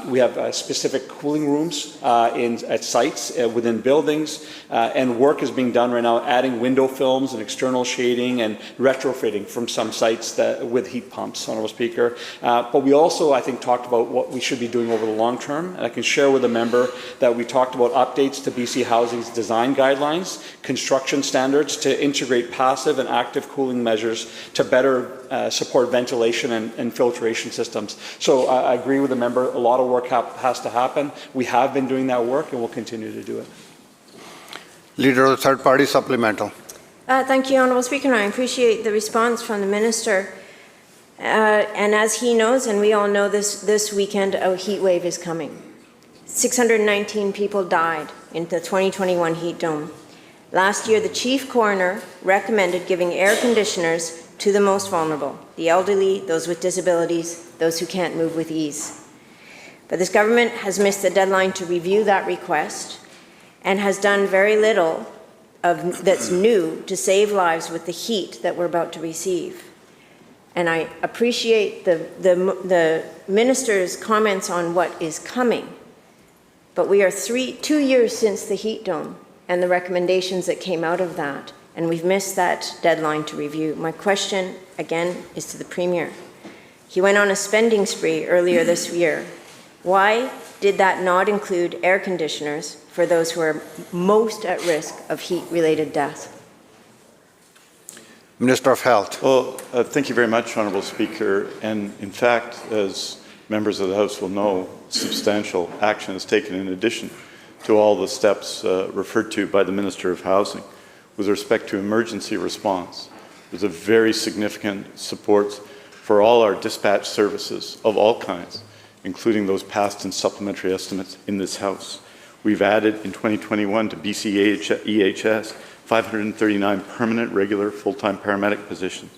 We have specific cooling rooms at sites within buildings, and work is being done right now adding window films and external shading and retrofitting from some sites with heat pumps, Honourable Speaker. But we also, I think, talked about what we should be doing over the long term, and I can share with the member that we talked about updates to BC Housing's design guidelines, construction standards, standards to integrate passive and active cooling measures to better support ventilation and filtration systems. So I agree with the member, a lot of work has to happen. We have been doing that work and we'll continue to do it. Leader of the Third Party Supplemental. Thank you, Honourable Speaker, and I appreciate the response from the Minister. And as he knows, and we all know, this weekend a heat wave is coming. 619 people died in the 2021 heat dome. Last year, the Chief Coroner recommended giving air conditioners to the most vulnerable, the elderly, those with disabilities, those who can't move with ease. But this government has missed the deadline to review that request and has done very little that's new to save lives with the heat that we're about to receive. And I appreciate the Minister's comments on what is coming, but we are 2 years since the heat dome and the recommendations that came out of that, and we've missed that deadline to review. My question, again, is to the Premier. He went on a spending spree earlier this year. Why did that not include air conditioners for those who are most at risk of heat-related death? Minister of Health. Well, thank you very much, Honourable Speaker. And in fact, as members of the House will know, substantial action is taken in addition to all the steps referred to by the Minister of Housing. With respect to emergency response, there's a very significant support for all our dispatch services of all kinds, including those passed in supplementary estimates in this House. We've added in 2021 to BC EHS 539 permanent, regular, full-time paramedic positions.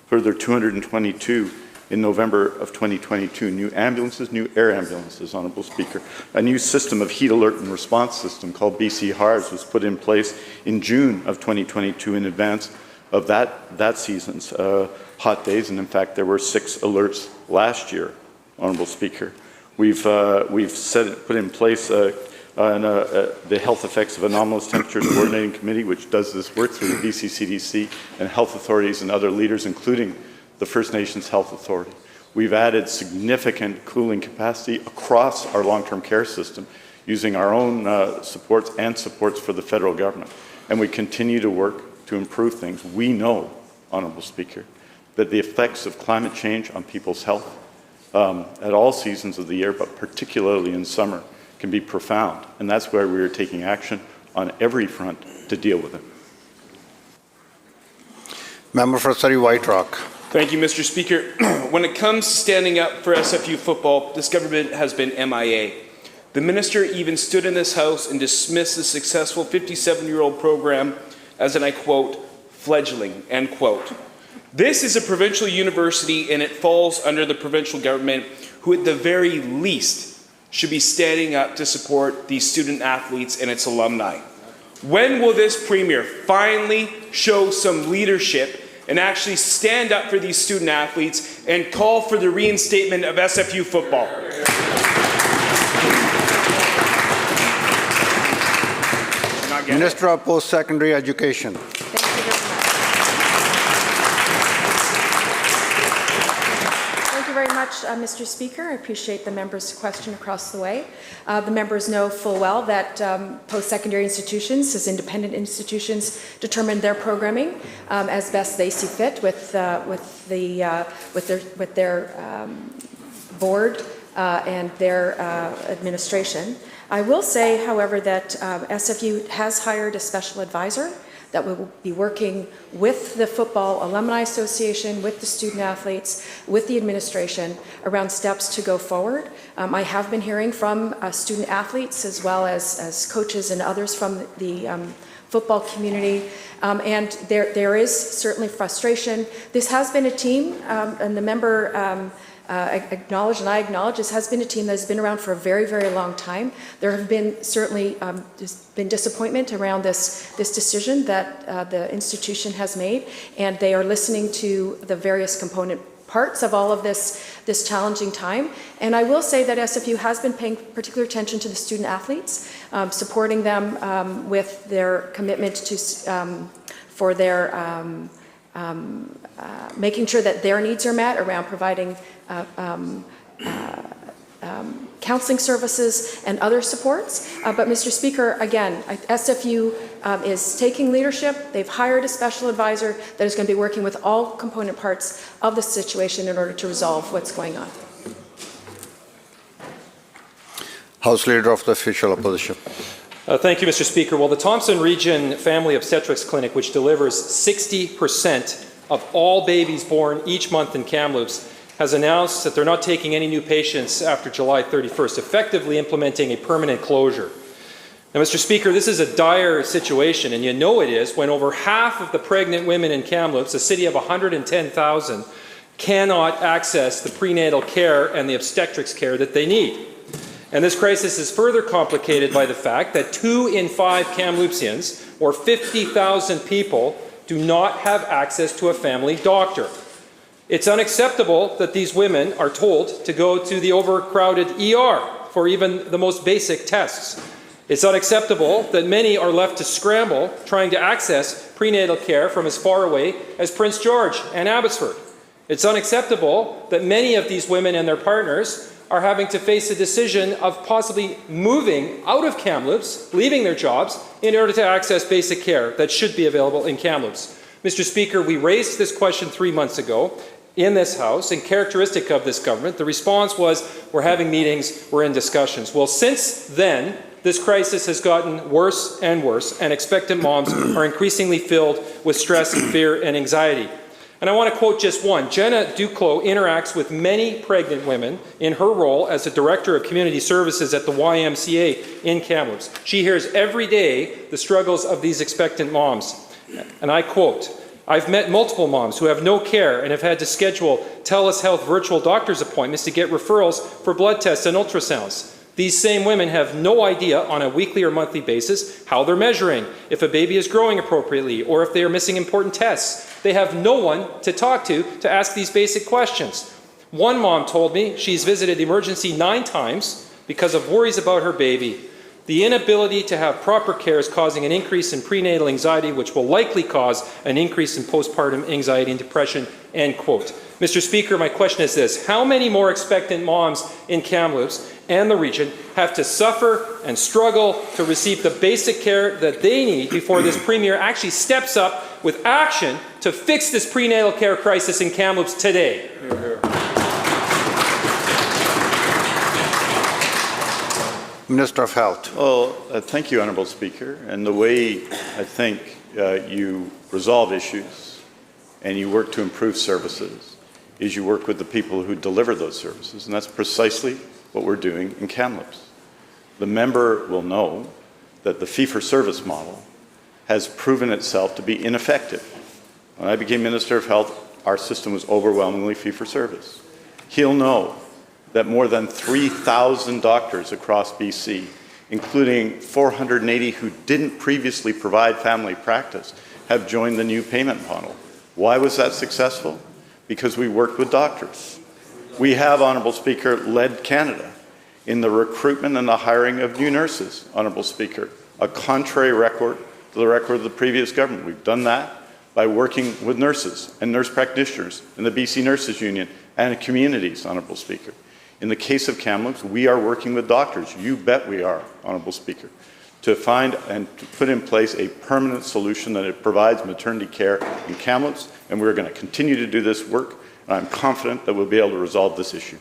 Further, 222 in November of 2022. New ambulances, new air ambulances, Honourable Speaker. A new system of heat alert and response system called BC HARS was put in place in June of 2022 in advance of that season's hot days. And in fact, there were 6 alerts last year, Honourable Speaker. We've put in place the health effects of anomalous temperatures coordinating committee, which does this work through the BC CDC and health authorities and other leaders, including the First Nations Health Authority. We've added significant cooling capacity across our long-term care system using our own supports and supports for the federal government. And we continue to work to improve things. We know, Honourable Speaker, that the effects of climate change on people's health at all seasons of the year, but particularly in summer, can be profound. And that's why we are taking action on every front to deal with it. Member for Surrey White Rock. Thank you, Mr. Speaker. When it comes to standing up for SFU football, this government has been MIA. The minister even stood in this House and dismissed the successful 57-year-old program as, and I quote, fledgling, end quote. This is a provincial university and it falls under the provincial government, who at the very least should be standing up to support these student athletes and its alumni. When will this Premier finally show some leadership and actually stand up for these student athletes and call for the reinstatement of SFU football? Minister of Post-Secondary Education. Mr. Speaker. I appreciate the member's question across the way. The members know full well that post-secondary institutions, as independent institutions, determine their programming as best they see fit with their board and their administration. I will say, however, that SFU has hired a special advisor that will be working with the Football Alumni Association, with the student athletes, with the administration around steps to go forward. I have been hearing from student athletes as well as coaches and others from the football community, and there is certainly frustration. This has been a team, and the member acknowledge, and I acknowledge, this has been a team that has been around for a very, very long time. There have been certainly been disappointment around this decision that the institution has made, and they are listening to the various component parts of all of this challenging time. And I will say that SFU has been paying particular attention to the student athletes, supporting them with their commitment to for their making sure that their needs are met around providing counseling services and other supports. But Mr. Speaker, again, SFU is taking leadership. They've hired a special advisor that is going to be working with all component parts of the situation in order to resolve what's going on. House Leader of the Official Opposition. Thank you, Mr. Speaker. Well, the Thompson Region Family Obstetrics Clinic, which delivers 60% of all babies born each month in Kamloops, has announced that they're not taking any new patients after July 31st, effectively implementing a permanent closure. Now, Mr. Speaker, this is a dire situation, and you know it is when over half of the pregnant women in Kamloops, a city of 110,000, cannot access the prenatal care and the obstetrics care that they need. And this crisis is further complicated by the fact that 2 in 5 Kamloopsians, or 50,000 people, do not have access to a family doctor. It's unacceptable that these women are told to go to the overcrowded ER for even the most basic tests. It's unacceptable that many are left to scramble trying to access prenatal care from as far away as Prince George and Abbotsford. It's unacceptable that many of these women and their partners are having to face a decision of possibly moving out of Kamloops, leaving their jobs, in order to access basic care that should be available in Kamloops. Mr. Speaker, we raised this question 3 months ago in this House, and characteristic of this government, the response was, we're having meetings, we're in discussions. Well, since then, this crisis has gotten worse, and expectant moms are increasingly filled with stress and fear and anxiety. And I want to quote just one. Jenna Duclos interacts with many pregnant women in her role as the Director of Community Services at the YMCA in Kamloops. She hears every day the struggles of these expectant moms. And I quote, "I've met multiple moms who have no care and have had to schedule TELUS Health virtual doctor's appointments to get referrals for blood tests and ultrasounds. These same women have no idea on a weekly or monthly basis how they're measuring, if a baby is growing appropriately, or if they are missing important tests. They have no one to talk to ask these basic questions. One mom told me she's visited emergency 9 times because of worries about her baby. The inability to have proper care is causing an increase in prenatal anxiety, which will likely cause an increase in postpartum anxiety and depression," end quote. Mr. Speaker, my question is this: how many more expectant moms in Kamloops and the region have to suffer and struggle to receive the basic care that they need before this Premier actually steps up with action to fix this prenatal care crisis in Kamloops today? Minister of Health. Well, thank you, Honourable Speaker. And the way I think you resolve issues and you work to improve services is you work with the people who deliver those services. And that's precisely what we're doing in Kamloops. The member will know that the fee-for-service model has proven itself to be ineffective. When I became Minister of Health, our system was overwhelmingly fee-for-service. He'll know that more than 3,000 doctors across BC, including 480 who didn't previously provide family practice, have joined the new payment model. Why was that successful? Because we worked with doctors. We have, Honourable Speaker, led Canada in the recruitment and the hiring of new nurses, Honourable Speaker, a contrary record to the record of the previous government. We've done that by working with nurses and nurse practitioners in the BC Nurses Union and communities, Honourable Speaker. In the case of Kamloops, we are working with doctors. You bet we are, Honourable Speaker, to find and to put in place a permanent solution that it provides maternity care in Kamloops, and we're going to continue to do this work, and I'm confident that we'll be able to resolve this issue.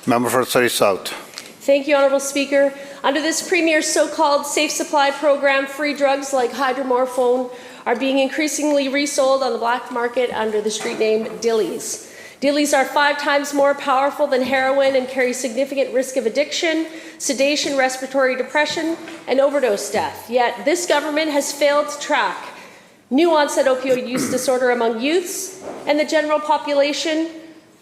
Member for Surrey South. Thank you, Honourable Speaker. Under this Premier's so-called safe supply program, free drugs like hydromorphone are being increasingly resold on the black market under the street name Dillies. Dillies are 5 times more powerful than heroin and carry significant risk of addiction, sedation, respiratory depression, and overdose death. Yet this government has failed to track new onset opioid use disorder among youths and the general population,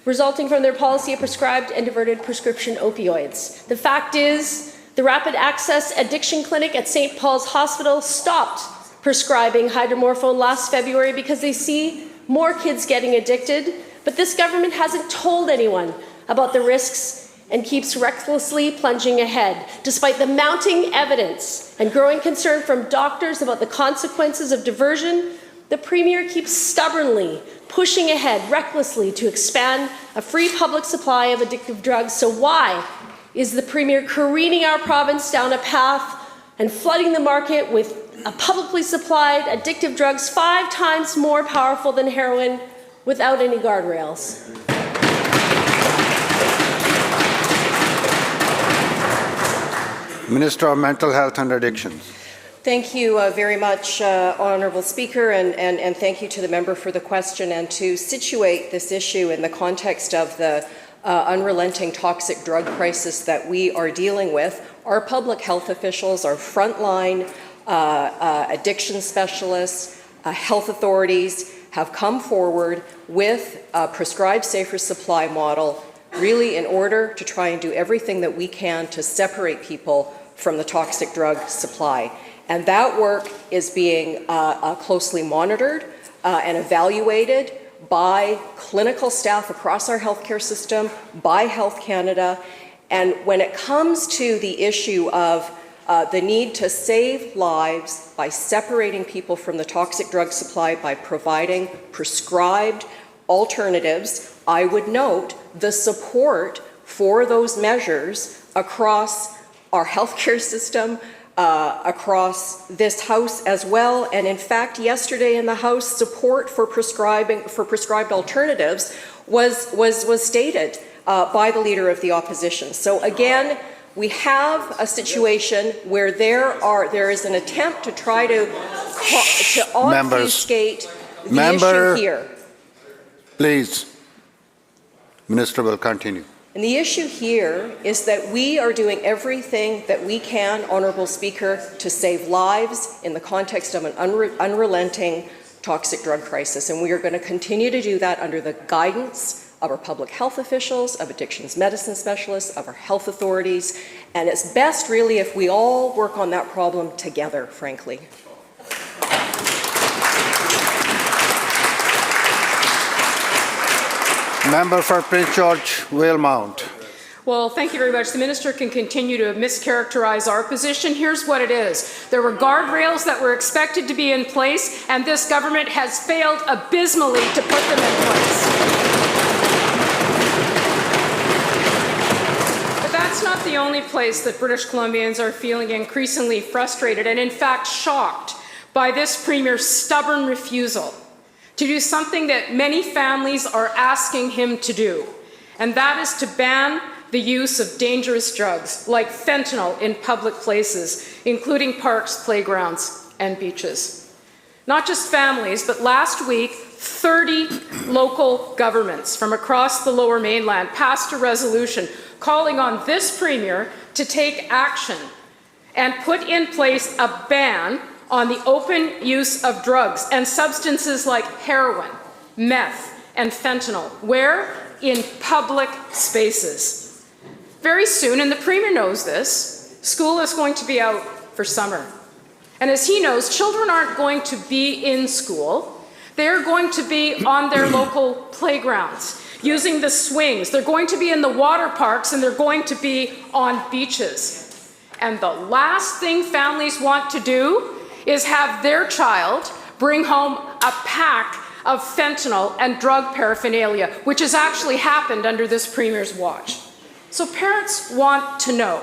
resulting from their policy of prescribed and diverted prescription opioids. The fact is, the Rapid Access Addiction Clinic at St. Paul's Hospital stopped prescribing hydromorphone last February because they see more kids getting addicted, but this government hasn't told anyone about the risks and keeps recklessly plunging ahead. Despite the mounting evidence and growing concern from doctors about the consequences of diversion, the Premier keeps stubbornly pushing ahead recklessly to expand a free public supply of addictive drugs. So why is the Premier careening our province down a path and flooding the market with a publicly supplied addictive drugs 5 times more powerful than heroin without any guardrails? Minister of Mental Health and Addictions. Thank you very much, Honourable Speaker, and thank you to the member for the question. And to situate this issue in the context of the unrelenting toxic drug crisis that we are dealing with, our public health officials, our frontline addiction specialists, health authorities have come forward with a prescribed safer supply model, really in order to try and do everything that we can to separate people from the toxic drug supply. And that work is being closely monitored and evaluated by clinical staff across our healthcare system, by Health Canada. And when it comes to the issue of the need to save lives by separating people from the toxic drug supply by providing prescribed alternatives, I would note the support for those measures across our healthcare system, across this House as well. And in fact, yesterday in the House, support for prescribed alternatives was stated by the Leader of the Opposition. So again, we have a situation where there is an attempt to try to obfuscate the issue here. Please. Minister will continue. And the issue here is that we are doing everything that we can, Honourable Speaker, to save lives in the context of an unrelenting toxic drug crisis. And we are going to continue to do that under the guidance of our public health officials, of addictions medicine specialists, of our health authorities. And it's best, really, if we all work on that problem together, frankly. Member for Prince George, Valemount. Well, thank you very much. The minister can continue to mischaracterize our position. Here's what it is. There were guardrails that were expected to be in place, and this government has failed abysmally to put them in place. But that's not the only place that British Columbians are feeling increasingly frustrated and, in fact, shocked by this Premier's stubborn refusal to do something that many families are asking him to do, and that is to ban the use of dangerous drugs like fentanyl in public places, including parks, playgrounds, and beaches. Not just families, but last week, 30 local governments from across the Lower Mainland passed a resolution calling on this Premier to take action and put in place a ban on the open use of drugs and substances like heroin, meth, and fentanyl. Where? In public spaces. Very soon, and the Premier knows this, school is going to be out for summer. And as he knows, children aren't going to be in school. They're going to be on their local playgrounds, using the swings. They're going to be in the water parks, and they're going to be on beaches. And the last thing families want to do is have their child bring home a pack of fentanyl and drug paraphernalia, which has actually happened under this Premier's watch. So parents want to know.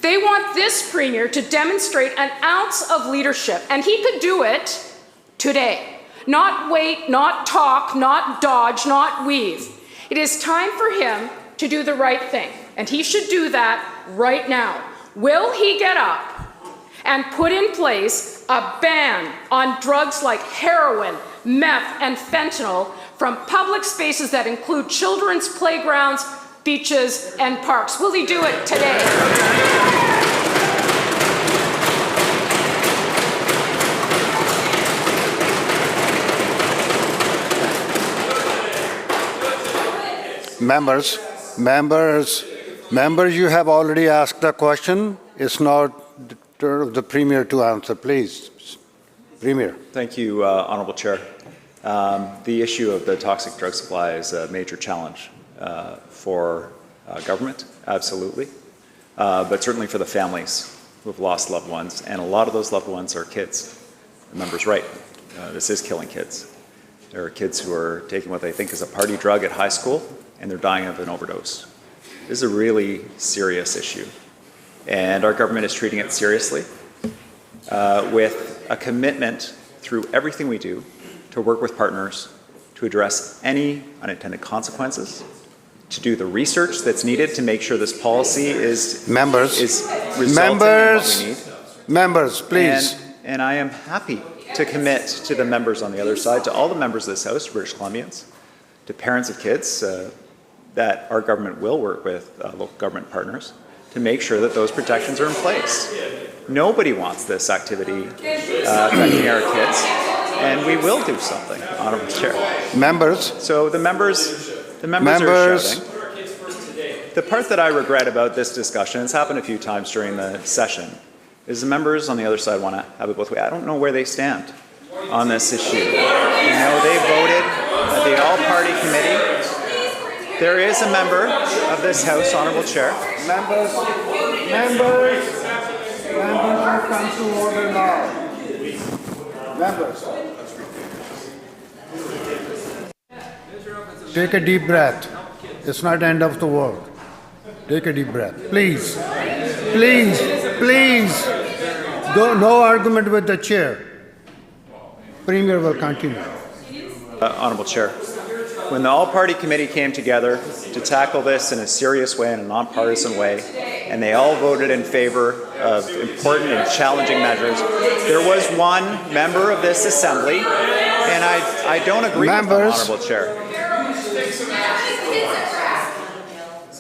They want this Premier to demonstrate an ounce of leadership, and he could do it today. Not wait, not talk, not dodge, not weave. It is time for him to do the right thing, and he should do that right now. Will he get up and put in place a ban on drugs like heroin, meth, and fentanyl from public spaces that include children's playgrounds, beaches, and parks? Will he do it today? Members, you have already asked the question. It's not the Premier to answer, please. Premier. Thank you, Honourable Chair. The issue of the toxic drug supply is a major challenge for government, absolutely, but certainly for the families who have lost loved ones, and a lot of those loved ones are kids. The member's right. This is killing kids. There are kids who are taking what they think is a party drug at high school, and they're dying of an overdose. This is a really serious issue, and our government is treating it seriously with a commitment through everything we do to work with partners to address any unintended consequences, to do the research that's needed to make sure this policy is resulting in what we need. Members, please. And I am happy to commit to the members on the other side, to all the members of this House, British Columbians, to parents of kids, that our government will work with local government partners to make sure that those protections are in place. Nobody wants this activity affecting our kids, and we will do something, Honourable Chair. Members. So the members are shouting. The part that I regret about this discussion, it's happened a few times during the session, is the members on the other side want to have it both ways. I don't know where they stand on this issue. You know, they voted at the all-party committee. There is a member of this House, Honourable Chair. Members, come to order now. Members. Take a deep breath. It's not the end of the world. Take a deep breath. Please. No argument with the chair. Premier will continue. Honourable Chair, when the all-party committee came together to tackle this in a serious way, in a nonpartisan way, and they all voted in favour of important and challenging measures, there was one member of this Assembly, and I don't agree with them, Honourable Chair.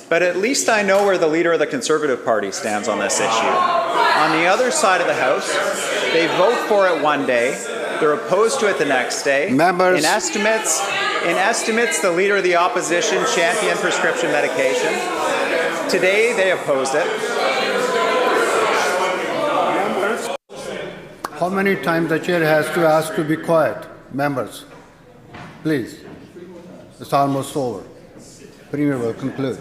But at least I know where the leader of the Conservative Party stands on this issue. On the other side of the House, they vote for it one day, they're opposed to it the next day. Members. In estimates, the leader of the opposition championed prescription medication. Today, they opposed it. How many times the chair has to ask to be quiet? Members, please. It's almost over. Premier will conclude.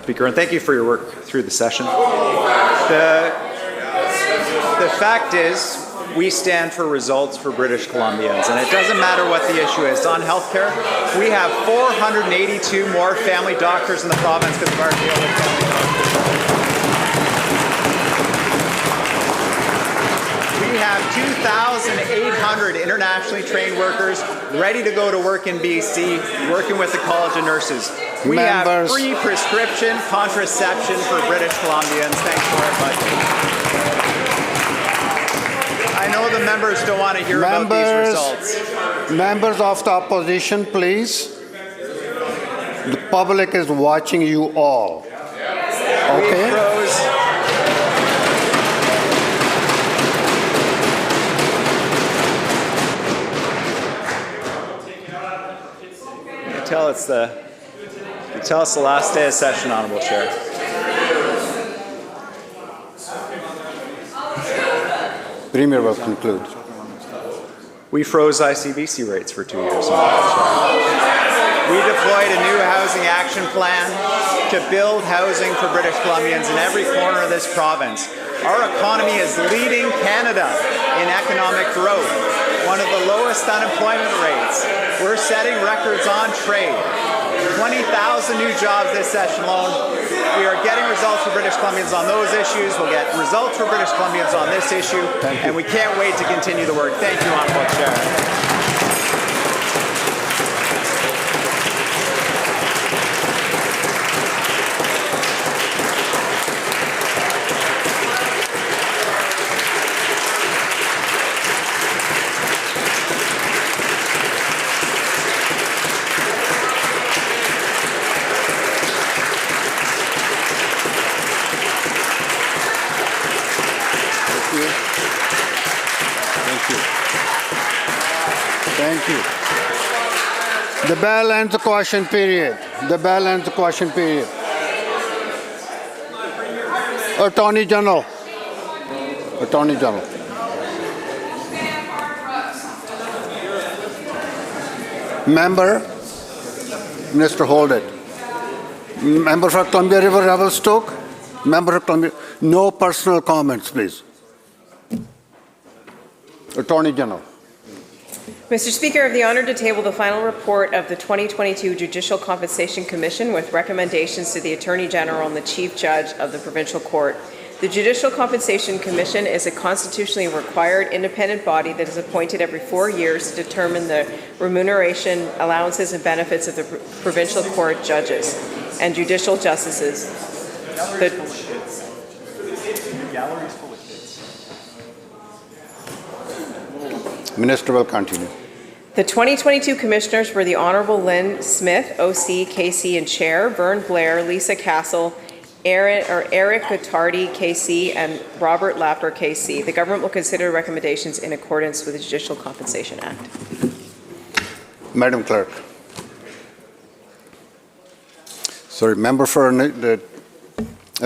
Speaker, and thank you for your work through the session. The fact is, we stand for results for British Columbians, and it doesn't matter what the issue is. On healthcare, we have 482 more family doctors in the province because of our deal with family doctors. We have 2,800 internationally trained workers ready to go to work in BC, working with the College of Nurses. We have free prescription contraception for British Columbians thanks to our budget. I know the members don't want to hear about these results. Members of the opposition, please. The public is watching you all. Okay? Tell us the last day of session, Honourable Chair. Premier will conclude. We froze ICBC rates for 2 years. We deployed a new housing action plan to build housing for British Columbians in every corner of this province. Our economy is leading Canada in economic growth, one of the lowest unemployment rates. We're setting records on trade. 20,000 new jobs this session alone. We are getting results for British Columbians on those issues. We'll get results for British Columbians on this issue. And we can't wait to continue the work. Thank you, Honourable Chair. Thank you. The bell ends the question period. The bell ends the question period. Attorney General. Attorney General. Member, Minister, hold it. Member for Columbia River Revelstoke. Member of Columbia. No personal comments, please. Attorney General. Mr. Speaker, I have the honor to table the final report of the 2022 Judicial Compensation Commission with recommendations to the Attorney General and the Chief Judge of the Provincial Court. The Judicial Compensation Commission is a constitutionally required independent body that is appointed every 4 years to determine the remuneration, allowances, and benefits of the provincial court judges and judicial justices. Minister will continue. The 2022 commissioners were the Honourable Lynn Smith, OC, KC, and Chair, Vern Blair, Lisa Castle, Eric Gottardi, KC, and Robert Lapper, KC. The government will consider recommendations in accordance with the Judicial Compensation Act. Madam Clerk. Sorry, member for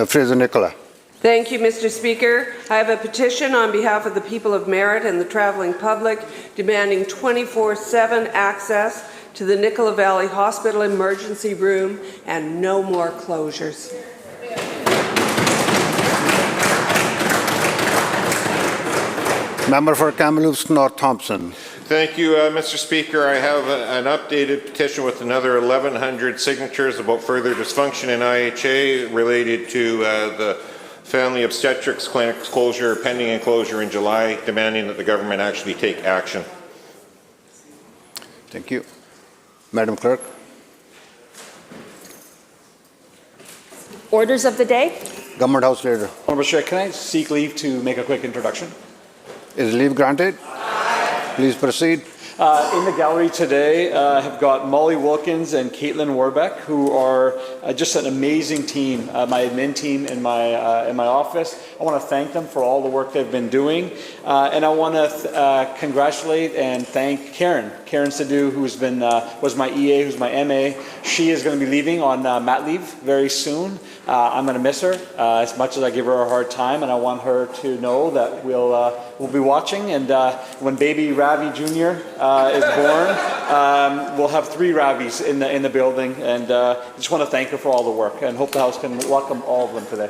Fraser-Nicola. Thank you, Mr. Speaker. I have a petition on behalf of the people of Merritt and the traveling public demanding 24/7 access to the Nicola Valley Hospital emergency room and no more closures. Member for Kamloops North Thompson. Thank you, Mr. Speaker. I have an updated petition with another 1,100 signatures about further dysfunction in IHA related to the family obstetrics clinic's closure, pending enclosure in July, demanding that the government actually take action. Thank you. Madam Clerk. Orders of the day. Government House Leader. Honourable Chair, can I seek leave to make a quick introduction? Is leave granted? Please proceed. In the gallery today, have got Molly Wilkins and Caitlin Warbeck, who are just an amazing team. My admin team in my office. I want to thank them for all the work they've been doing, and I want to congratulate and thank Karen Sidhu, who's been was my EA, who's my MA. She is going to be leaving on mat leave very soon. I'm going to miss her as much as I give her a hard time, and I want her to know that we'll be watching. And when baby Ravi Jr. Is born, we'll have 3 Ravis in the building, and I just want to thank her for all the work and hope the House can welcome all of them today.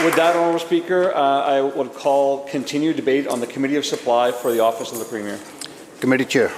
With that, Honourable Speaker, I would call continued debate on the Committee of Supply for the Office of the Premier. Committee Chair.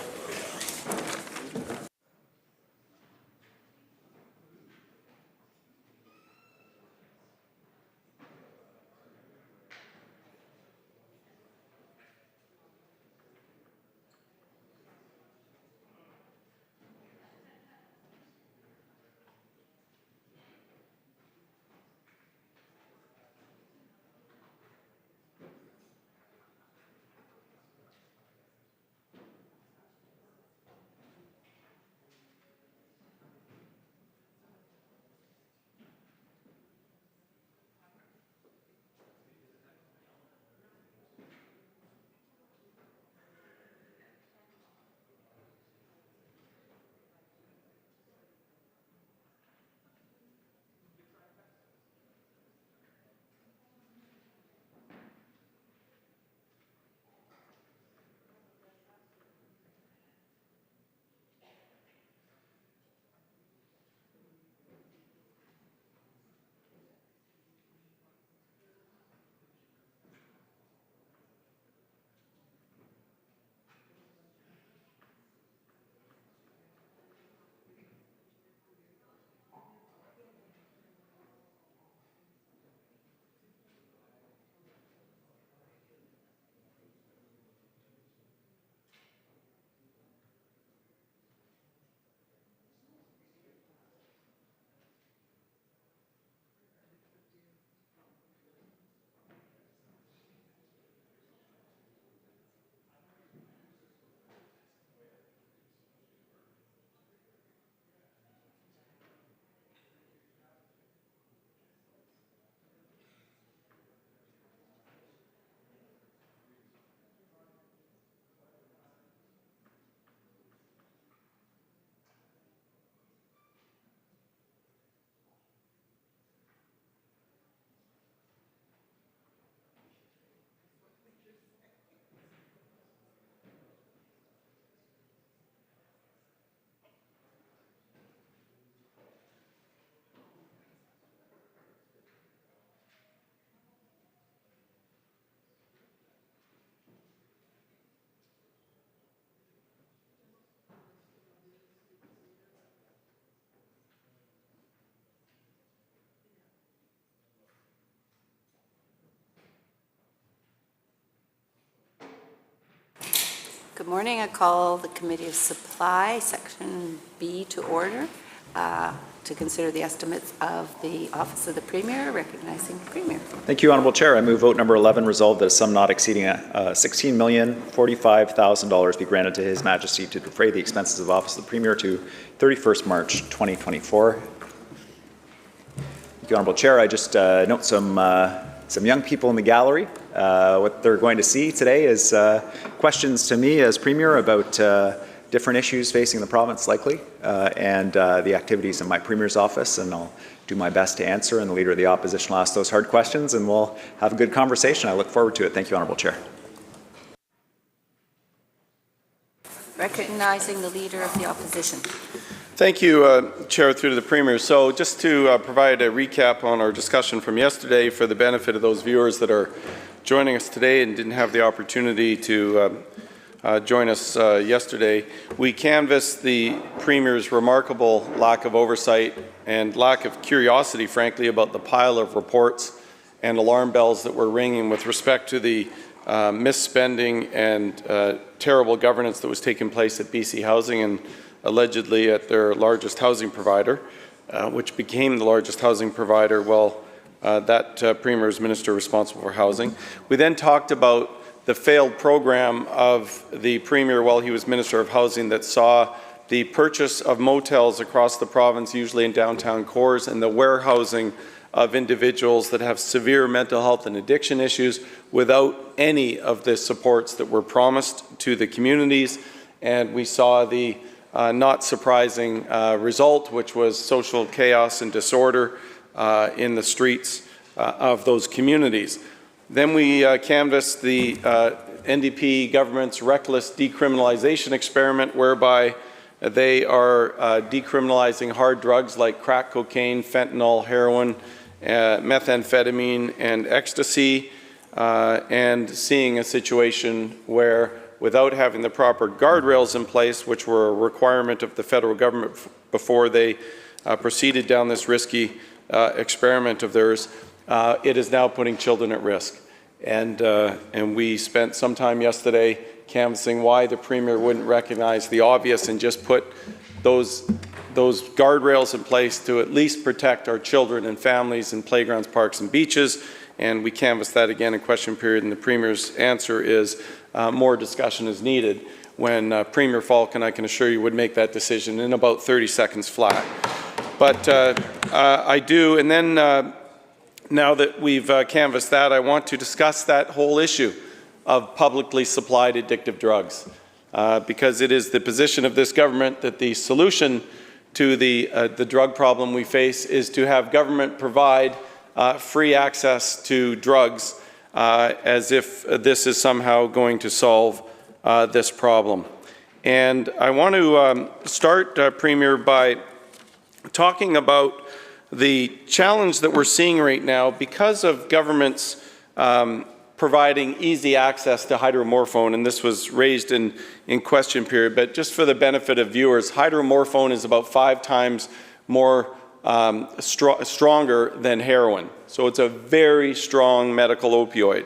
Good morning. I call the Committee of Supply, Section B, to order to consider the estimates of the Office of the Premier, recognizing the Premier. Thank you, Honourable Chair. I move vote number 11 resolve that a sum not exceeding $16,045,000 be granted to His Majesty to defray the expenses of Office of the Premier to 31st March 2024. Thank you, Honourable Chair. I just note some young people in the gallery. What they're going to see today is questions to me as Premier about different issues facing the province likely and the activities in my Premier's office, and I'll do my best to answer, and the Leader of the Opposition will ask those hard questions, and we'll have a good conversation. I look forward to it. Thank you, Honourable Chair. Recognizing the Leader of the Opposition. Thank you, Chair, through to the Premier. So just to provide a recap on our discussion from yesterday for the benefit of those viewers that are joining us today and didn't have the opportunity to join us yesterday, we canvassed the Premier's remarkable lack of oversight and lack of curiosity, frankly, about the pile of reports and alarm bells that were ringing with respect to the misspending and terrible governance that was taking place at BC Housing and allegedly at their largest housing provider, which became the largest housing provider while that Premier was Minister responsible for housing. We then talked about the failed program of the Premier while he was Minister of Housing that saw the purchase of motels across the province, usually in downtown cores, and the warehousing of individuals that have severe mental health and addiction issues without any of the supports that were promised to the communities. And we saw the not surprising result, which was social chaos and disorder in the streets of those communities. Then we canvassed the NDP government's reckless decriminalization experiment, whereby they are decriminalizing hard drugs like crack cocaine, fentanyl, heroin, methamphetamine, and ecstasy, and seeing a situation where, without having the proper guardrails in place, which were a requirement of the federal government before they proceeded down this risky experiment of theirs, it is now putting children at risk. And we spent some time yesterday canvassing why the Premier wouldn't recognize the obvious and just put those guardrails in place to at least protect our children and families in playgrounds, parks, and beaches. And we canvassed that again in question period, and the Premier's answer is more discussion is needed, when Premier Falcon, I can assure you, would make that decision in about 30 seconds flat. But I do, and then now that we've canvassed that, I want to discuss that whole issue of publicly supplied addictive drugs, because it is the position of this government that the solution to the drug problem we face is to have government provide free access to drugs, as if this is somehow going to solve this problem. And I want to start, Premier, by talking about the challenge that we're seeing right now because of governments providing easy access to hydromorphone, and this was raised in question period, but just for the benefit of viewers, hydromorphone is about 5 times more stronger than heroin. So it's a very strong medical opioid.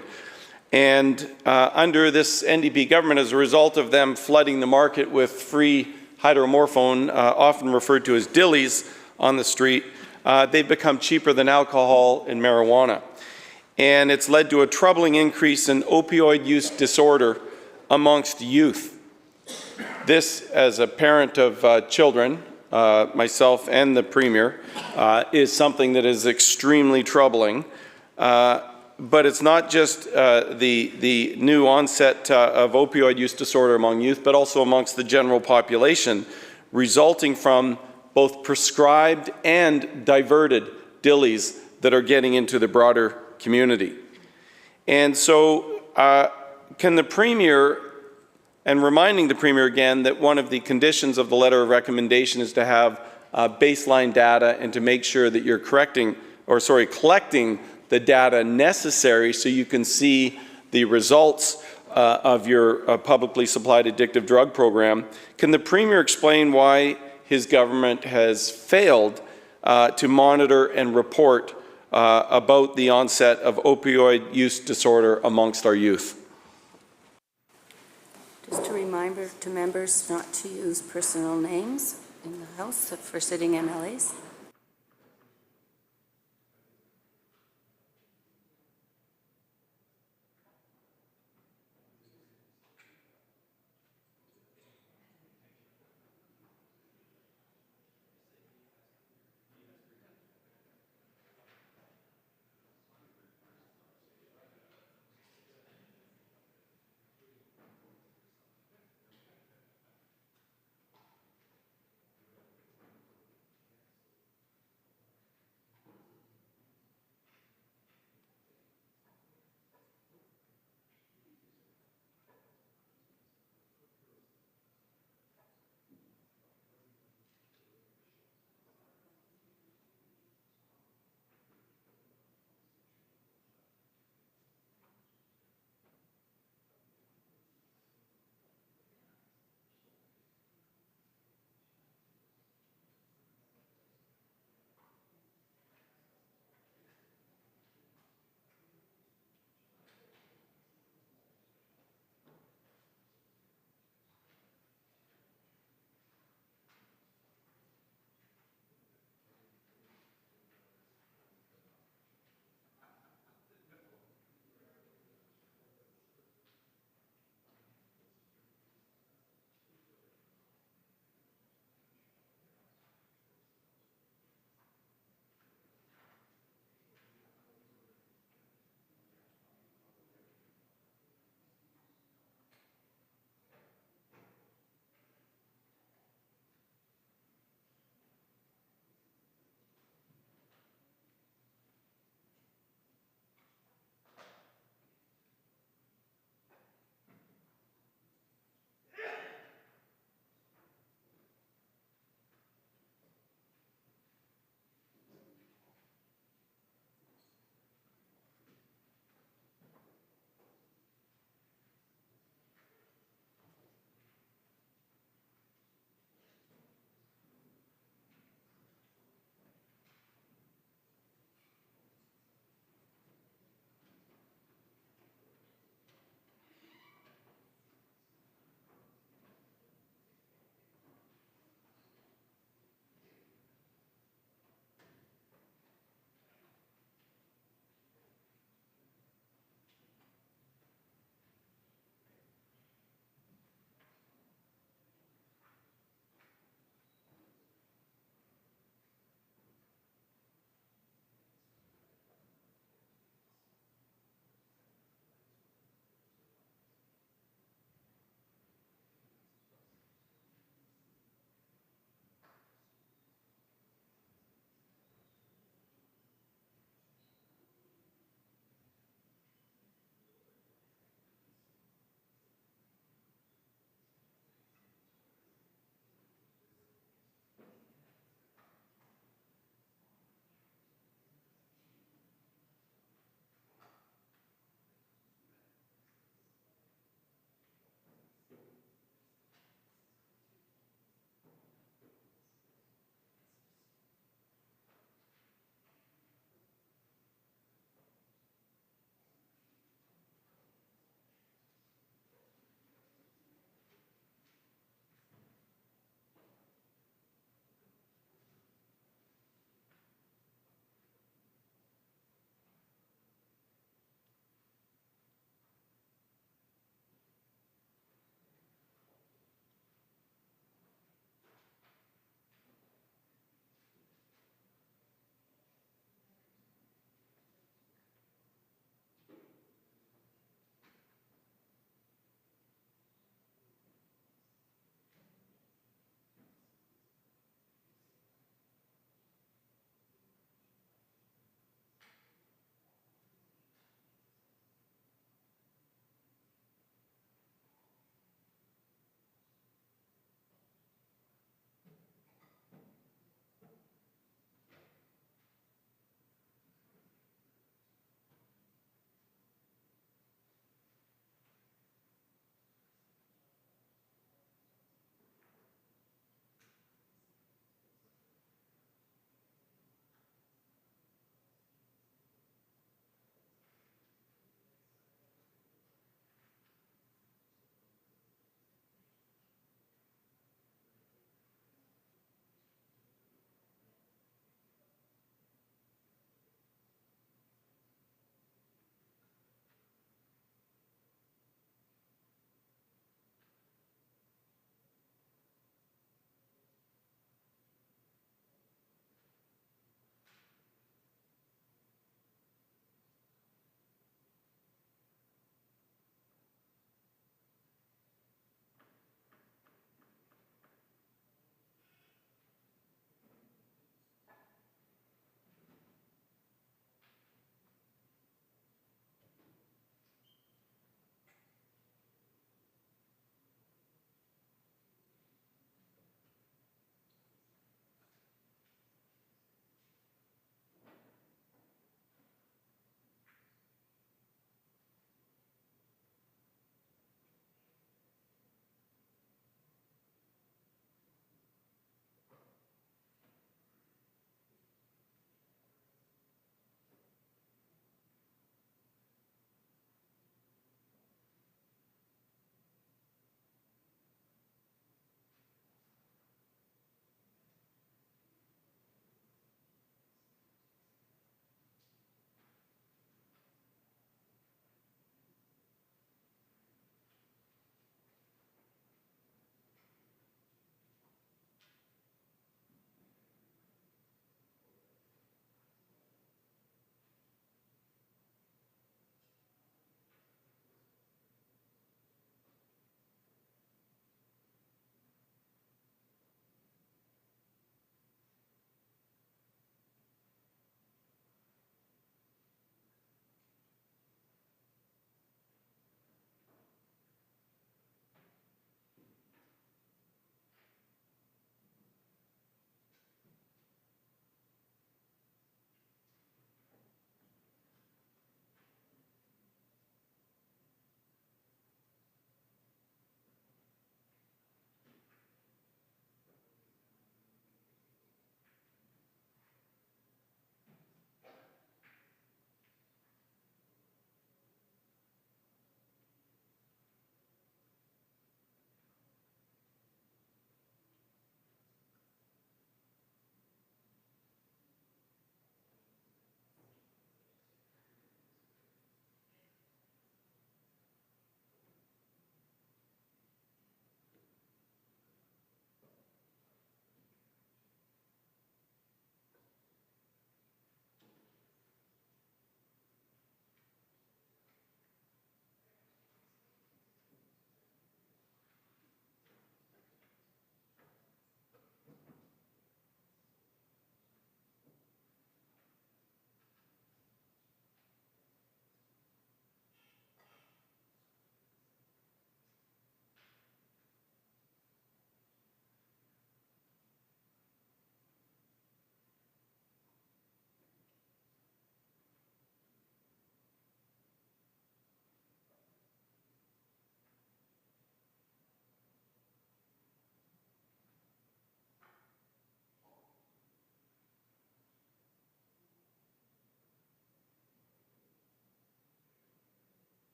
And under this NDP government, as a result of them flooding the market with free hydromorphone, often referred to as dillies on the street, they've become cheaper than alcohol and marijuana. And it's led to a troubling increase in opioid use disorder amongst youth. This, as a parent of children, myself and the Premier, is something that is extremely troubling. But it's not just the new onset of opioid use disorder among youth, but also amongst the general population, resulting from both prescribed and diverted dillies that are getting into the broader community. And so can the Premier, and reminding the Premier again that one of the conditions of the letter of recommendation is to have baseline data and to make sure that you're collecting the data necessary so you can see the results of your publicly supplied addictive drug program. Can the Premier explain why his government has failed to monitor and report about the onset of opioid use disorder amongst our youth? Just to remind reminder to members not to use personal names in the House for sitting MLAs.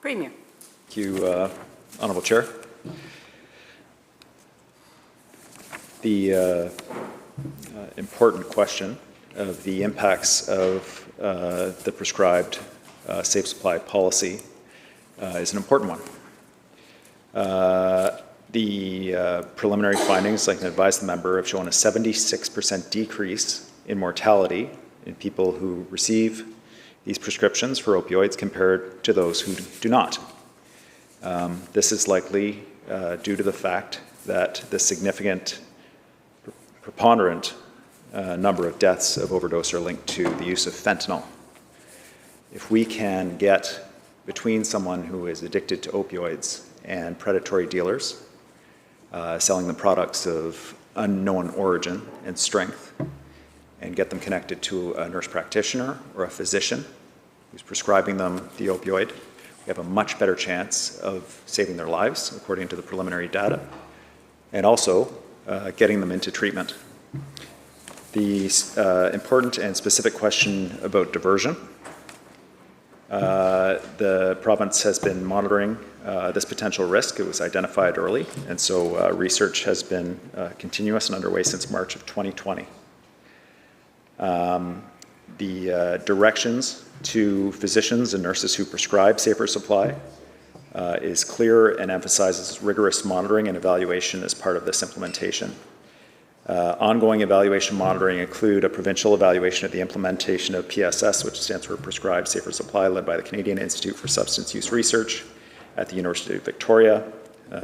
Premier. Thank you, Honourable Chair. The important question of the impacts of the prescribed safe supply policy is an important one. The preliminary findings, I can advise the member, have shown a 76% decrease in mortality in people who receive these prescriptions for opioids compared to those who do not. This is likely due to the fact that the significant preponderant number of deaths of overdose are linked to the use of fentanyl. If we can get between someone who is addicted to opioids and predatory dealers, selling them products of unknown origin and strength, and get them connected to a nurse practitioner or a physician who's prescribing them the opioid, we have a much better chance of saving their lives, according to the preliminary data, and also getting them into treatment. The important and specific question about diversion. The province has been monitoring this potential risk. It was identified early, and so research has been continuous and underway since March of 2020. The directions to physicians and nurses who prescribe safer supply is clear and emphasizes rigorous monitoring and evaluation as part of this implementation. Ongoing evaluation monitoring include a provincial evaluation of the implementation of PSS, which stands for Prescribed Safer Supply, led by the Canadian Institute for Substance Use Research at the University of Victoria.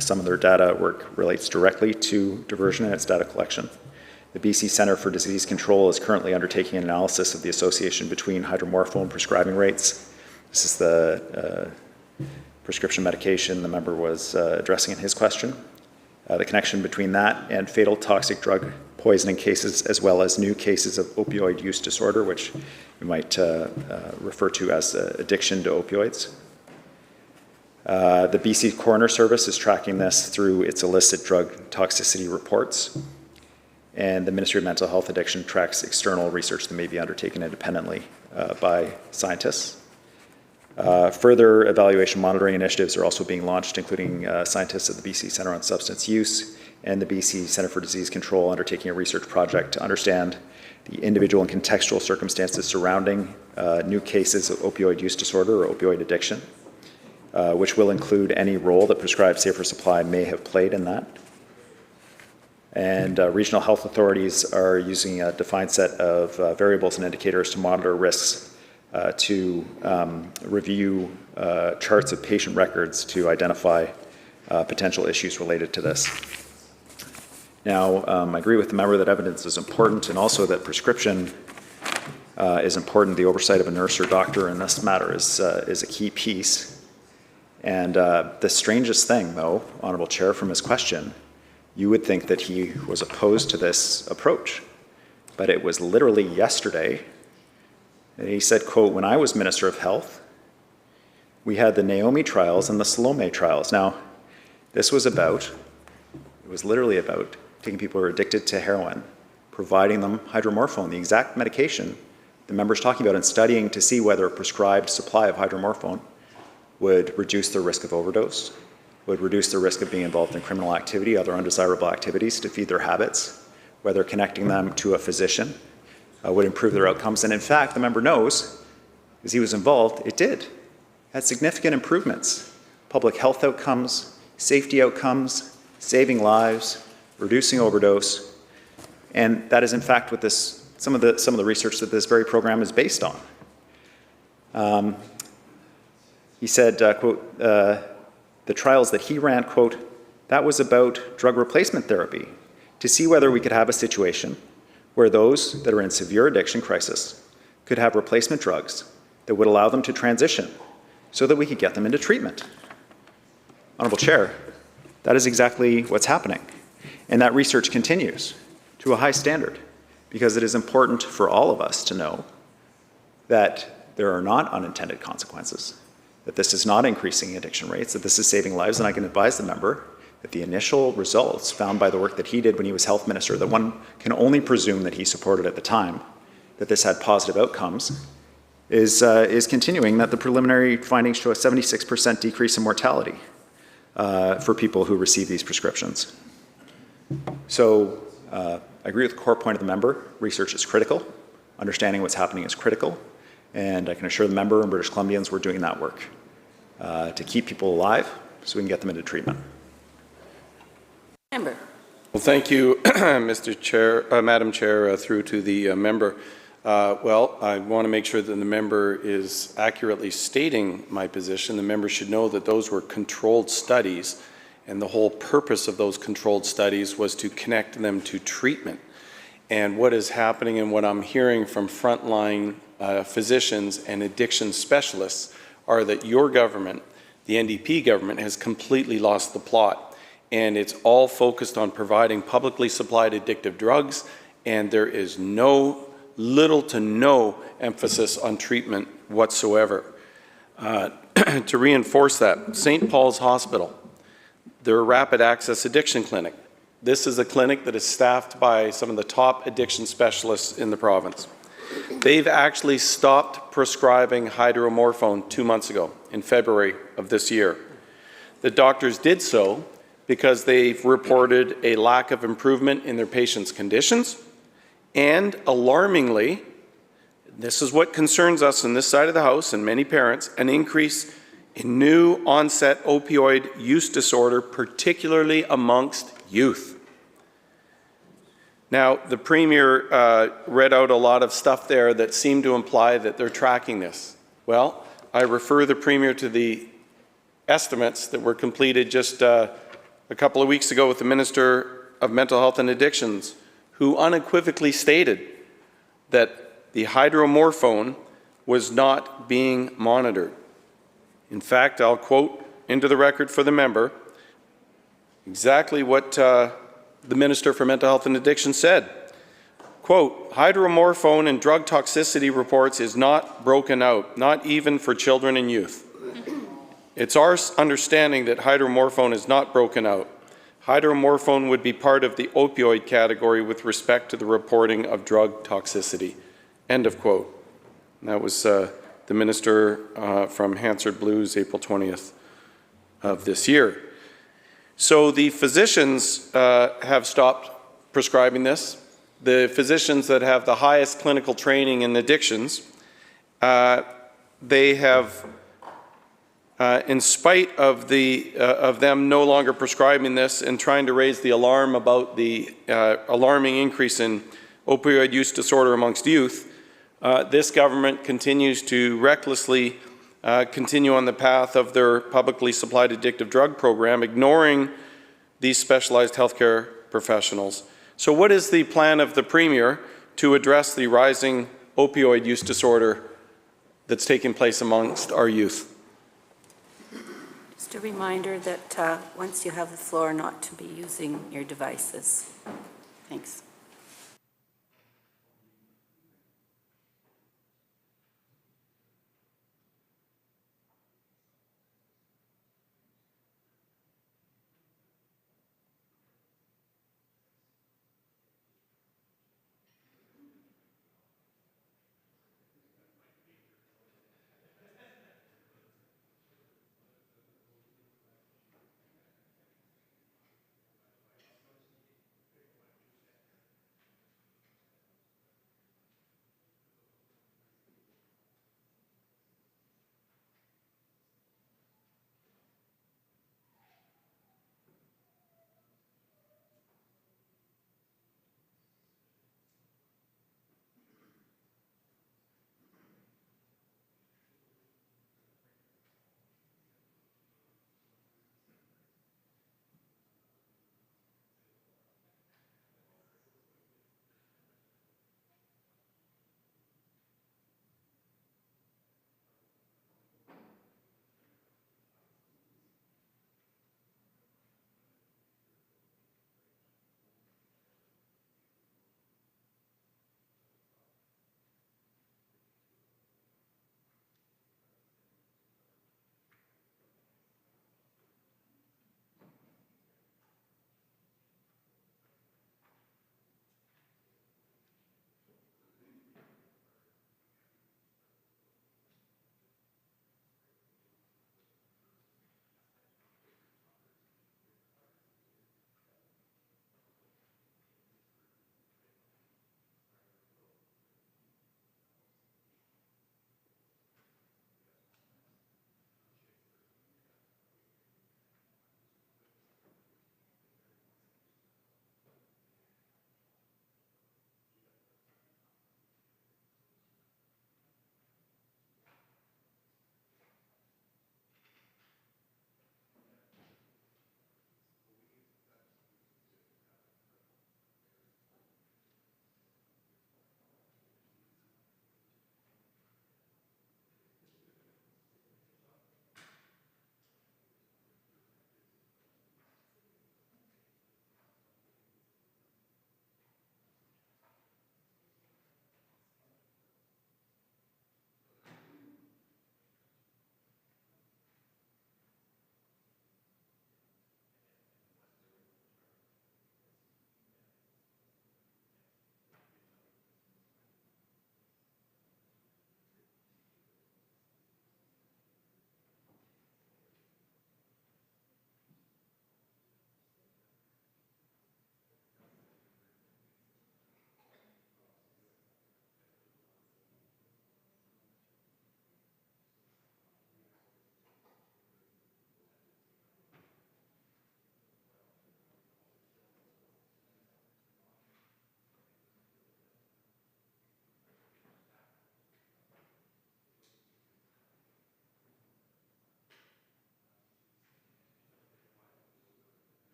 Some of their data work relates directly to diversion and its data collection. The BC Centre for Disease Control is currently undertaking an analysis of the association between hydromorphone prescribing rates. This is the prescription medication the member was addressing in his question. The connection between that and fatal toxic drug poisoning cases, as well as new cases of opioid use disorder, which we might refer to as addiction to opioids. The BC Coroner Service is tracking this through its illicit drug toxicity reports, and the Ministry of Mental Health Addiction tracks external research that may be undertaken independently by scientists. Further evaluation monitoring initiatives are also being launched, including scientists at the BC Centre on Substance Use and the BC Centre for Disease Control undertaking a research project to understand the individual and contextual circumstances surrounding new cases of opioid use disorder or opioid addiction, which will include any role that prescribed safer supply may have played in that. And regional health authorities are using a defined set of variables and indicators to monitor risks, to review charts of patient records to identify potential issues related to this. Now, I agree with the member that evidence is important, and also that prescription is important. The oversight of a nurse or doctor in this matter is a key piece. And the strangest thing, though, Honourable Chair, from his question, you would think that he was opposed to this approach. But it was literally yesterday that he said, quote, "When I was Minister of Health, we had the Naomi trials and the Salome trials." Now, this was about, it was literally about taking people who are addicted to heroin, providing them hydromorphone, the exact medication the member's talking about, and studying to see whether a prescribed supply of hydromorphone would reduce the risk of overdose, would reduce the risk of being involved in criminal activity, other undesirable activities to feed their habits, whether connecting them to a physician would improve their outcomes. And in fact, the member knows, because he was involved, it did. It had significant improvements. Public health outcomes, safety outcomes, saving lives, reducing overdose. And that is in fact what this, some of the research that this very program is based on. He said, quote, the trials that he ran, quote, "That was about drug replacement therapy, to see whether we could have a situation where those that are in severe addiction crisis could have replacement drugs that would allow them to transition so that we could get them into treatment." Honourable Chair, that is exactly what's happening. And that research continues to a high standard, because it is important for all of us to know that there are not unintended consequences, that this is not increasing addiction rates, that this is saving lives. And I can advise the member that the initial results found by the work that he did when he was health minister, that one can only presume that he supported at the time, that this had positive outcomes, is continuing, that the preliminary findings show a 76% decrease in mortality for people who receive these prescriptions. So I agree with the core point of the member. Research is critical. Understanding what's happening is critical. And I can assure the member and British Columbians we're doing that work to keep people alive so we can get them into treatment. Member. Well, thank you, Mr. Chair, Madam Chair, through to the member. Well, I want to make sure that the member is accurately stating my position. The member should know that those were controlled studies, and the whole purpose of those controlled studies was to connect them to treatment. And what is happening and what I'm hearing from frontline physicians and addiction specialists are that your government, the NDP government, has completely lost the plot. And it's all focused on providing publicly supplied addictive drugs, and there is little to no emphasis on treatment whatsoever. To reinforce that, St. Paul's Hospital, their rapid access addiction clinic. This is a clinic that is staffed by some of the top addiction specialists in the province. They've actually stopped prescribing hydromorphone 2 months ago, in February of this year. The doctors did so because they've reported a lack of improvement in their patients' conditions, and alarmingly, this is what concerns us on this side of the House and many parents, an increase in new onset opioid use disorder, particularly amongst youth. Now, the Premier read out a lot of stuff there that seemed to imply that they're tracking this. Well, I refer the Premier to the estimates that were completed just a couple of weeks ago with the Minister of Mental Health and Addictions, who unequivocally stated that the hydromorphone was not being monitored. In fact, I'll quote into the record for the member exactly what the Minister for Mental Health and Addiction said. Quote, hydromorphone and drug toxicity reports is not broken out, not even for children and youth. It's our understanding that hydromorphone is not broken out. Hydromorphone would be part of the opioid category with respect to the reporting of drug toxicity. End of quote. And that was the Minister from Hansard Blues, April 20th of this year. So the physicians have stopped prescribing this. The physicians that have the highest clinical training in addictions, they have, in spite of them no longer prescribing this and trying to raise the alarm about the alarming increase in opioid use disorder amongst youth, this government continues to recklessly continue on the path of their publicly supplied addictive drug program, ignoring these specialized healthcare professionals. So what is the plan of the Premier to address the rising opioid use disorder that's taking place amongst our youth? Just a reminder that once you have the floor, not to be using your devices. Thanks.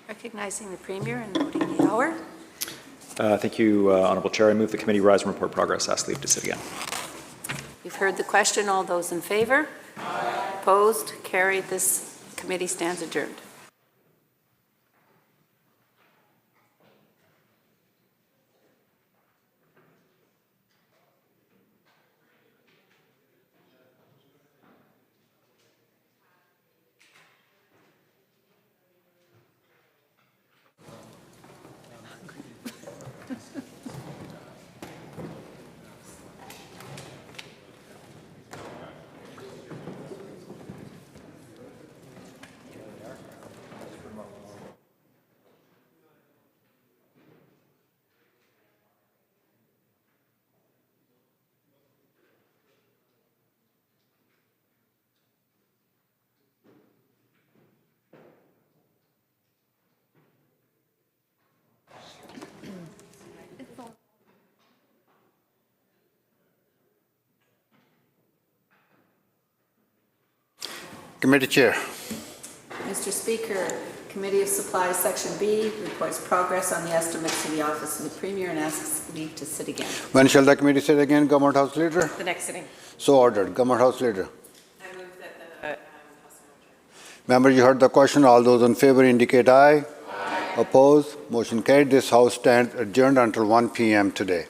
Recognizing the Premier and noting the hour. Thank you, Honourable Chair. I move the committee rise and report progress. Ask leave to sit again. You've heard the question. All those in favour? Opposed? Carried. This committee stands adjourned. Committee Chair. Mr. Speaker, Committee of Supplies, Section B, reports progress on the estimates to the Office of the Premier and asks leave to sit again. When shall the committee sit again, Government House Leader? The next sitting. So ordered. Government House Leader. I move that Members, you heard the question. All those in favor indicate aye. Aye. Opposed? Motion carried. This House stands adjourned until 1 p.m. today.